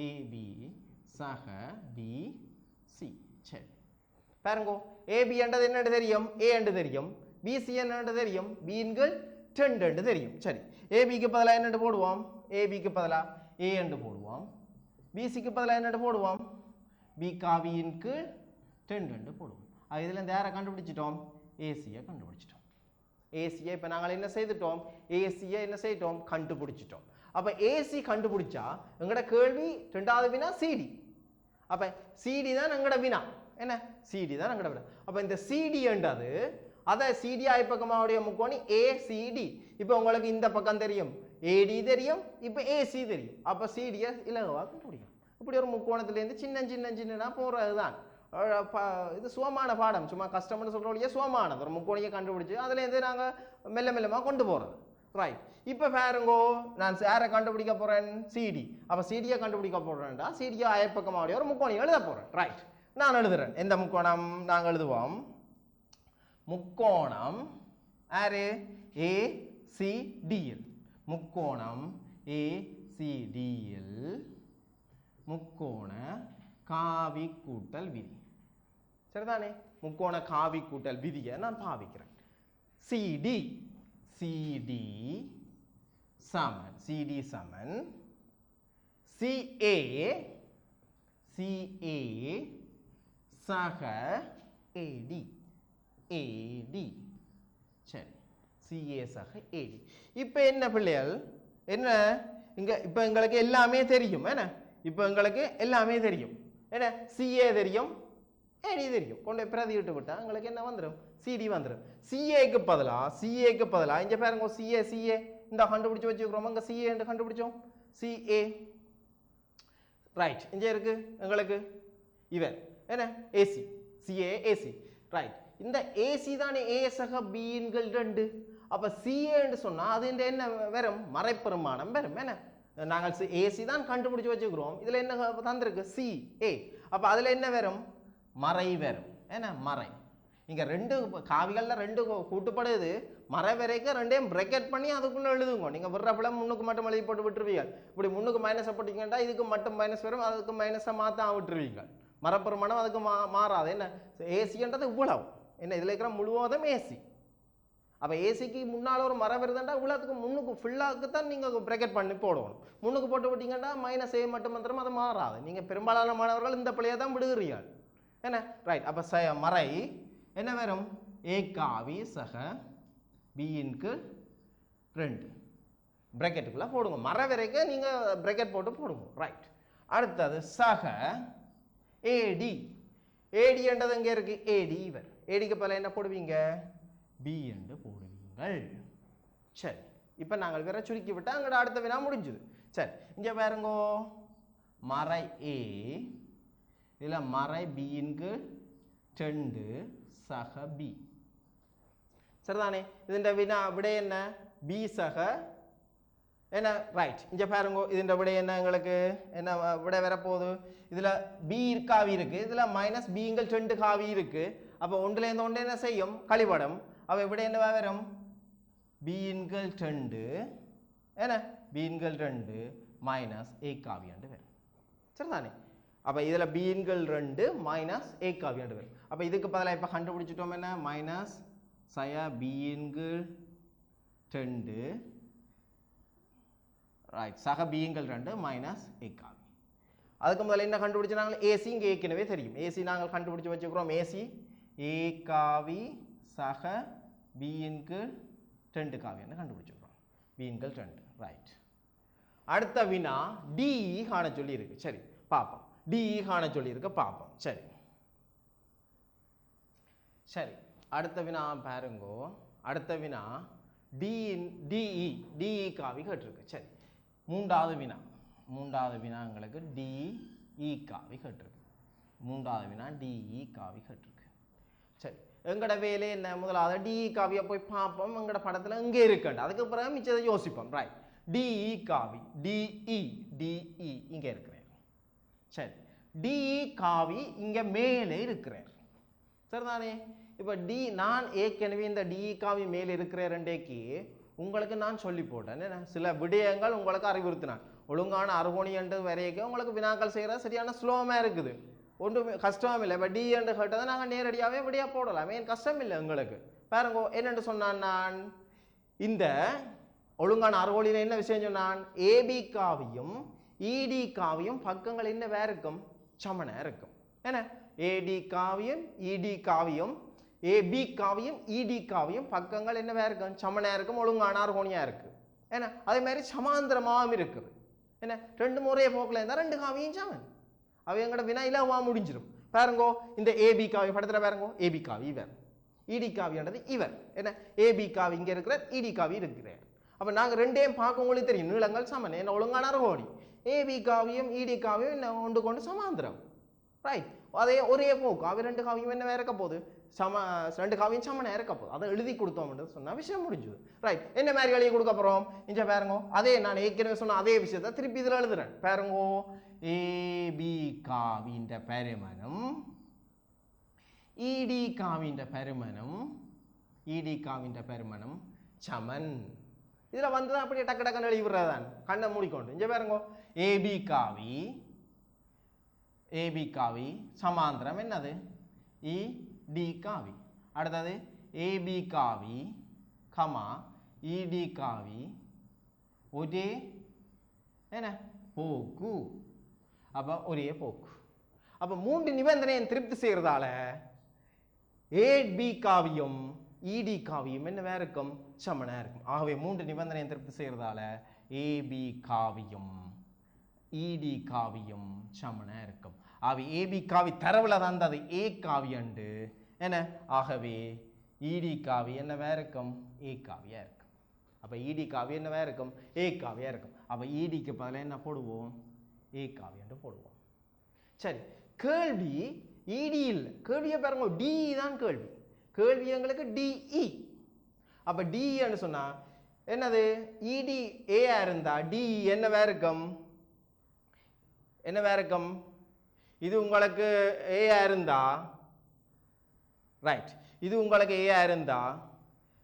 ஏபி சக பிசி. சரி பாருங்க, ஏபி என்றது என்னென்று தெரியும், ஏ என்று தெரியும். பிசி என்னென்று தெரியும், பீன்கள் 2 என்று தெரியும். சரி, ஏபிக்கு பதிலாக என்னென்று போடுவோம், ஏபிக்கு பதிலாக ஏ என்று போடுவோம். பிசிக்கு பதிலாக என்னென்று போடுவோம், பி காவியின்கு 2 என்று போடுவோம். இதில் இந்த யாரை கண்டுபிடிச்சிட்டோம், ஏசியை கண்டுபிடிச்சிட்டோம். ஏசியை இப்போ நாங்கள் என்ன செய்துட்டோம், ஏசியை என்ன செய்யிட்டோம், கண்டுபிடிச்சிட்டோம். அப்போ ஏசி கண்டுபிடிச்சா எங்களோட கேள்வி 2வது வினா சிடி. அப்போ சிடி தான் எங்களோட வினா. என்ன, சிடி தான் எங்களோட வினா. அப்போ இந்த சிடி என்றது அதை சிடி ஆய்ப்பக்கமாவுடைய முக்கோணி ஏசிடி. இப்போ உங்களுக்கு இந்த பக்கம் தெரியும், ஏடி தெரியும், இப்போ ஏசி தெரியும். அப்போ சிடியை இலகுவாக கண்டுபிடிக்கும். இப்படி ஒரு முக்கோணத்துலேருந்து சின்ன போகிறது தான் இது. சுகமான பாடம், சும்மா கஷ்டம்னு சொல்கிறோம், சுகமானது. ஒரு முக்கோணியை கண்டுபிடிச்சி அதுலேருந்து நாங்கள் மெல்ல மெல்லமாக கொண்டு போகிறது. ரைட். இப்போ பாருங்கோ, நான் யாரை கண்டுபிடிக்க போகிறேன், சிடி. அப்போ சிடியை கண்டுபிடிக்க போகிறேன்டா சிடியை அயற்பக்கமாவுடைய ஒரு முக்கோணி எழுத போகிறேன். ரைட், நான் எழுதுறேன். எந்த முக்கோணம் நாங்கள் எழுதுவோம், முக்கோணம் யாரு, ஏசிடிஎல். முக்கோணம் ஏசிடிஎல் முக்கோண காவி கூட்டல் விதி. சரிதானே? முக்கோண காவி கூட்டல் விதியை நான் பாவிக்கிறேன். சிடி சிடி சமன் சிடி சமன் சிஏ சிஏ சக ஏடி ஏடி. சரி, சிஏ சக ஏடி. இப்போ என்ன பிள்ளைகள், என்ன இங்க இப்போ எங்களுக்கு எல்லாமே தெரியும். என்ன, இப்போ எங்களுக்கு எல்லாமே தெரியும். என்ன, சிஏ தெரியும், ஏடி தெரியும். கொண்டு பிரதி விட்டு விட்டா எங்களுக்கு என்ன வந்துடும், சிடி வந்துடும். சிஏக்கு பதிலாக இங்கே பாருங்க, சிஏ சிஏ இந்த கண்டுபிடிச்சு வச்சுக்கிறோம். இங்கே சிஏ என்று கண்டுபிடிச்சோம், சிஏ. ரைட், இங்கே இருக்கு எங்களுக்கு இவன் என்ன, ஏசி. CA AC. ரைட், இந்த ஏசி தானே ஏ சக பீன்கள் 2. அப்போ சிஏன்னு சொன்னால் அது இந்த என்ன வரும், மறைப்பெருமானம் வரும். என்ன, நாங்கள் ஏசி தான் கண்டுபிடிச்சு வச்சுக்கிறோம். இதில் என்ன தந்திருக்கு, சி ஏ. அப்போ அதில் என்ன வரும், மறை வரும். என்ன, மறை. இங்கே 2 காவிகளில் 2 கூட்டுப்படுது. மறை வரைக்கும் 2ஐயும் பிரக்கெட் பண்ணி அதுக்குள்ளே எழுதுங்க. நீங்கள் விடுறப்பல முன்னுக்கு மட்டும் எழுதி போட்டு விட்டுருவீங்க. இப்படி முன்னுக்கு மைனஸை போட்டிங்கன்னா இதுக்கு மட்டும் மைனஸ் வரும், அதுக்கு மைனஸை மாற்ற விட்டுருவீங்க. மரப்பெருமானம் அதுக்கு மாறாது. என்ன, ஏசின்றது இவ்வளவு. என்ன, இதில் இருக்கிற முழுவதும் ஏசி. அப்போ ஏசிக்கு முன்னால் ஒரு மரம் வருதுண்டா இவ்வளோத்துக்கு முன்னுக்கு ஃபுல்லாக்கு தான் நீங்கள் பிரக்கெட் பண்ணி போடணும். முன்னுக்கு போட்டு விட்டீங்கன்னா மைனஸ் ஏ மட்டும் வந்துடும், அது மாறாது. நீங்கள் பெரும்பாலான மாணவர்கள் இந்த பிள்ளையை தான் விடுகிறீர்கள். என்ன, ரைட். அப்போ மறை என்ன வரும், ஏ காவி சக பியின்கு 2 பிரக்கெட்டுக்குள்ளே போடுங்க. மறை வரைக்கும் நீங்கள் பிரக்கெட் போட்டு போடுங்க. ரைட். அடுத்தது சக ஏடி. ஏடி என்றது எங்கே இருக்கு, ஏடி இவர். ஏடிக்கு பதில் என்ன போடுவீங்க, பி என்று போடுவீங்கள். சரி, இப்போ நாங்கள் வேற சுருக்கி விட்டால் அங்கே அடுத்த வினா முடிஞ்சுது. சரி, இங்கே பாருங்கோ, மறை ஏ இதில் மறை பியின்கு 2 சக பி. சரிதானே? இதுண்ட வினா விட என்ன, பி சக என்ன. ரைட், இங்கே பாருங்க, இதுண்ட விட என்ன எங்களுக்கு என்ன விட வரப்போகுது. இதில் பி காவி இருக்கு, இதில் மைனஸ் பிங்கள் 2 காவி இருக்கு. அப்போ ஒன்றுலேருந்து ஒன்று என்ன செய்யும், கழிபடம். அப்போ விட என்ன வரும், பிங்கள் 2 என்ன, பிங்கள் 2 மைனஸ் ஏ காவி என்று வரும். சரிதானே? அப்போ இதில் பிங்கள் 2 மைனஸ் ஏ காவி என்று வரும். அப்போ இதுக்கு பதிலாக இப்போ கண்டுபிடிச்சிட்டோம் என்ன, மைனஸ் சய பிங்கள் 2 ரைட் சக பிங்கள் 2 மைனஸ் ஏ காவி. அதுக்கு முதல்ல என்ன கண்டுபிடிச்சு நாங்கள் ஏசி இங்கே ஏற்கனவே தெரியும். ஏசி நாங்கள் கண்டுபிடிச்சு வச்சுக்கிறோம். ஏசி ஏ காவி சக பியின்கு 2 காவின்னு கண்டுபிடிச்சுக்கிறோம். பியின்கள் 2. ரைட். அடுத்த வினா டி காண சொல்லி இருக்கு. சரி பார்ப்போம், டி காண சொல்லி இருக்கு பார்ப்போம். சரி சரி அடுத்த வினா பாருங்கோ. அடுத்த வினா டிஇ காவி கேட்டிருக்கு. சரி, மூன்றாவது வினா எங்களுக்கு டிஇ காவி கேட்டிருக்கு. மூன்றாவது வினா டிஇ காவி கேட்டிருக்கு. சரி, எங்கட வேலை என்ன முதலாவது டிஇ காவியை போய் பார்ப்போம் எங்கட படத்தில் இங்கே இருக்குண்டு அதுக்கு பிறகு மிச்சத்தை யோசிப்போம் ரைட் டிஇ காவி டிஇ இங்கே இருக்கிறார் சரி டிஇ காவி இங்கே மேலே இருக்கிறார் சரிதானே இப்போ நான் ஏற்கனவே இந்த டிஇ காவி மேலே இருக்கிறேன்டேக்கு உங்களுக்கு நான் சொல்லி போட்டேன் என்ன சில விடயங்கள் உங்களுக்கு அறிவுறுத்தினான் ஒழுங்கான அறுகோணி என்று வரைக்கும் உங்களுக்கு வினாக்கள் செய்கிற சரியான ஸ்லோமாக இருக்குது ஒன்றும் கஷ்டமும் இல்லை இப்போ டி என்று கேட்டதை நாங்கள் நேரடியாகவே விடியா போடலாம் ஏன் கஷ்டம் இல்லை உங்களுக்கு பாருங்க என்னென்று சொன்னான் நான் இந்த ஒழுங்கான அறுகோணியில் என்ன விஷயம் சொன்னான் ஏபி காவியும் இடி காவியும் பக்கங்கள் என்ன வேற இருக்கும் சமனாக இருக்கும் என்ன ஏடி காவியம் இடி காவியம் ஏபி காவியம் இடி காவியம் பக்கங்கள் என்ன வேற இருக்கும் சமனாக இருக்கும் ஒழுங்கான அறுகோணியாக இருக்குது ஏன்னா அதே மாதிரி சமாந்திரமாகவும் இருக்குது என்ன ரெண்டு முறையே போக்கில் இருந்தால் ரெண்டு காவியும் சமன் அவ எங்கட வினா இலவா முடிஞ்சிடும் பாருங்கோ இந்த ஏபி காவி படத்தில் பாருங்கோ ஏபி காவி இவர் இடி காவின்றது இவர் என்ன ஏபி காவி இங்கே இருக்கிறார் இடி காவி இருக்கிறார் அப்போ நாங்கள் ரெண்டையும் பார்க்க உங்களுக்கு தெரியும் நீளங்கள் சமன் என்ன ஒழுங்கான அறுகோணி ஏபி காவியும் இடி காவியும் என்ன ஒன்று கொண்டு சமாந்திரம் ரைட் அதே ஒரே போக்கு அவ ரெண்டு காவியும் என்ன இருக்க போகுது ரெண்டு காவியும் சமனாக இருக்க போகுது அதை எழுதி கொடுத்தோம்னு சொன்னால் விஷயம் முடிஞ்சுது ரைட் என்ன மாதிரி எழுதி கொடுக்க போகிறோம் இங்கே பாருங்கோ அதே நான் ஏற்கனவே சொன்ன அதே விஷயத்தை திருப்பி இதில் எழுதுறேன் பாருங்கோ ஏபி காவின்ற பருமனும் இடி காவின்ற பருமனும் சமன் இதில் வந்து அப்படியே டக்கு டக்குன்னு எழுதி விடுறதான் கண்ணை மூடிக்கொண்டு இங்கே பாருங்கோ ஏபி காவி சமாந்திரம் என்னது இடி காவி அடுத்தது ஏபி காவி கமா இடி காவி ஒரே என்ன போக்கு அப்போ ஒரே போக்கு அப்போ மூன்று நிபந்தனையை திருப்தி செய்கிறதால ஏபி காவியும் இடி காவியும் என்ன வேற இருக்கும் சமனாக இருக்கும் ஆகவே மூன்று நிபந்தனையை திருப்தி செய்கிறதால ஏபி காவியும் இடி காவியும் சமனாக இருக்கும் ஆகவே ஏபி காவி தரவுல தந்தது ஏ காவி அண்டு என்ன ஆகவே இடி காவி என்ன வேற இருக்கும் ஏ காவியா இருக்கும் அப்போ இடி காவி என்ன வேற இருக்கும் ஏ காவியா இருக்கும் அப்போ இடிக்கு பதிலாக என்ன போடுவோம் ஏ காவி என்று போடுவோம் சரி கேள்வி இடி இல்லை கேள்வியை பாருங்க டி தான் கேள்வி எங்களுக்கு டிஇ அப்போ டின்னு சொன்னா என்னது இடி ஏயா இருந்தா டி என்ன வேற இருக்கும் இது உங்களுக்கு ஏயா இருந்தா ரைட் இது உங்களுக்கு ஏயா இருந்தா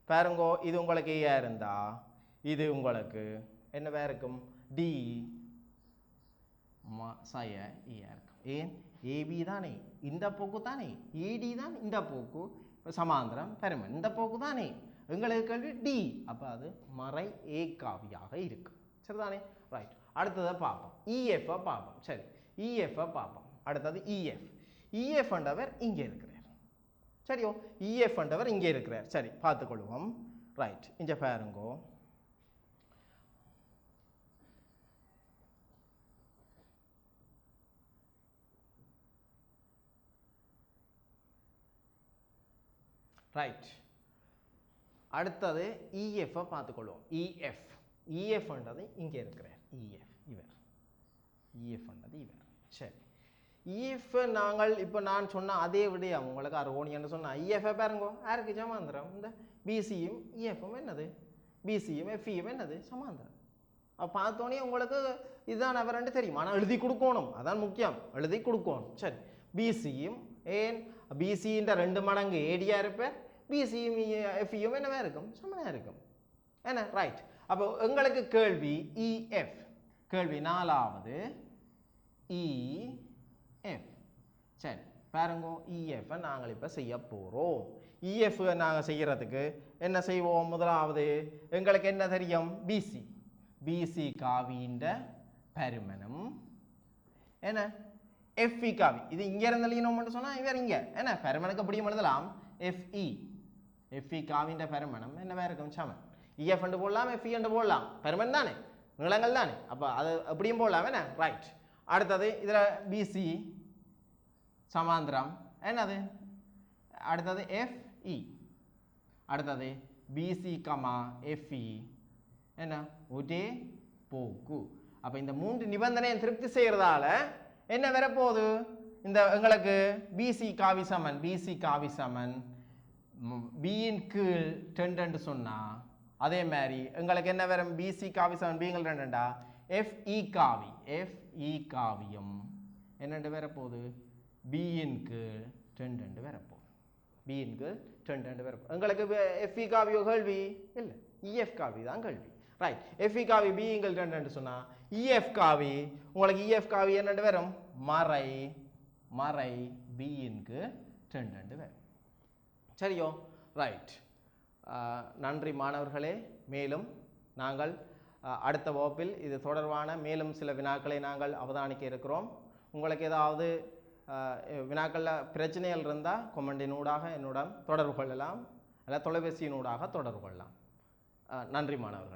பாருங்கோ இது உங்களுக்கு ஏயா இருந்தா இது உங்களுக்கு என்ன வேற இருக்கும் டி சய ஏயா இருக்கும் ஏன் ஏபி தானே இந்த போக்கு தானே ஏடி தான் இந்த போக்கு சமாந்திரம் பருமன் இந்த போக்கு தானே எங்களுக்கு கேள்வி டி அப்போ அது மறை ஏ காவியாக இருக்கு சரிதானே ரைட் அடுத்ததை பார்ப்போம் இஎஃப் பார்ப்போம் சரி இஎஃப் பார்ப்போம் அடுத்தது இஎஃப் என்றவர் இங்கே இருக்கிறார் சரியோ இஎஃப் என்றவர் இங்கே இருக்கிறார் சரி பார்த்துக்கொள்வோம் ரைட் இங்கே பாருங்கோ ரைட் அடுத்தது இஎஃப் பார்த்துக்கொள்வோம் இஎஃப் என்றது இங்கே இருக்கிறார் இஎஃப் என்றது இவர் சரி இஎஃப் நாங்கள் இப்போ நான் சொன்ன அதே விடையா உங்களுக்கு அறுகோணின்னு சொன்ன இஎஃப் பாருங்க யாருக்கு சமாந்திரம் இந்த பிசியும் இஎஃப்பும் என்னது பிசியும் எஃப்இயும் என்னது சமாந்திரம் அப்போ பார்த்தோன்னே உங்களுக்கு இதுதான் அவரண்டு தெரியும் ஆனால் எழுதி கொடுக்கணும் அதான் முக்கியம் எழுதி கொடுக்கணும் சரி பிசியும் ஏன் பிசின்ற 2 மடங்கு ஏடியா இருப்பேன் பிசியும் எஃப்இயும் என்னவா இருக்கும் சமனாக இருக்கும் என்ன ரைட் அப்போ எங்களுக்கு கேள்வி இஎஃப் கேள்வி 4வது இஎஃப் சரி பாருங்க இஎஃப் நாங்கள் இப்போ செய்ய போகிறோம் இஎஃப் நாங்கள் செய்கிறதுக்கு என்ன செய்வோம் முதலாவது எங்களுக்கு என்ன தெரியும் பிசி காவின்ற பருமனும் என்ன எஃப்இ காவி இது இங்கே இருந்தீங்கன்னு சொன்னால் இவர் இங்கே என்ன பருமனுக்கு அப்படியும் எழுதலாம் எஃப்இ காவின்ற பருமனம் என்னவா இருக்கும் சமன் இஎஃப் என்று போடலாம் எஃப்இ என்று போடலாம் பருமன் தானே நீளங்கள் தானே அப்போ அது அப்படியும் போடலாம் என்ன ரைட் அடுத்தது இதில் பிசி சமாந்திரம் என்னது அடுத்தது எஃப்இ அடுத்தது பிசி கமா எஃப்இ என்ன ஒரே போக்கு அப்போ இந்த 3 நிபந்தனையை திருப்தி செய்கிறதால என்ன வரப்போகுது இந்த எங்களுக்கு பிசி காவி சமன் பியின் கீழ் ரெண்டு சொன்னால் அதே மாதிரி எங்களுக்கு என்ன வரும் பிசி காவி சமன் பிங்கள் ரெண்டுண்டா எஃப்இ காவி எஃப்இ காவியம் என்னென்று வரப்போகுது பியின் கீழ் ரெண்டு வரப்போகுது பியின் கீழ் ரெண்டு வரப்போகுது எங்களுக்கு எஃப்இ காவியோ கேள்வி இல்லை இஎஃப் காவி தான் கேள்வி ரைட் எஃப்இ காவி பிங்கள் ரெண்டு சொன்னால் இஎஃப் காவி உங்களுக்கு இஎஃப் காவி என்னென்று வரும் மறை மறை பியின் கீழ் ரெண்டு வரும் சரியோ ரைட் நன்றி மாணவர்களே மேலும் நாங்கள் அடுத்த வகுப்பில் இது தொடர்பான மேலும் சில வினாக்களை நாங்கள் அவதானிக்க இருக்கிறோம் உங்களுக்கு ஏதாவது வினாக்களில் பிரச்சனைகள் இருந்தால் கொமெண்டினூடாக என்னுடன் தொடர்பு கொள்ளலாம் அல்ல தொலைபேசியினூடாக தொடர்பு கொள்ளலாம் நன்றி மாணவர்களே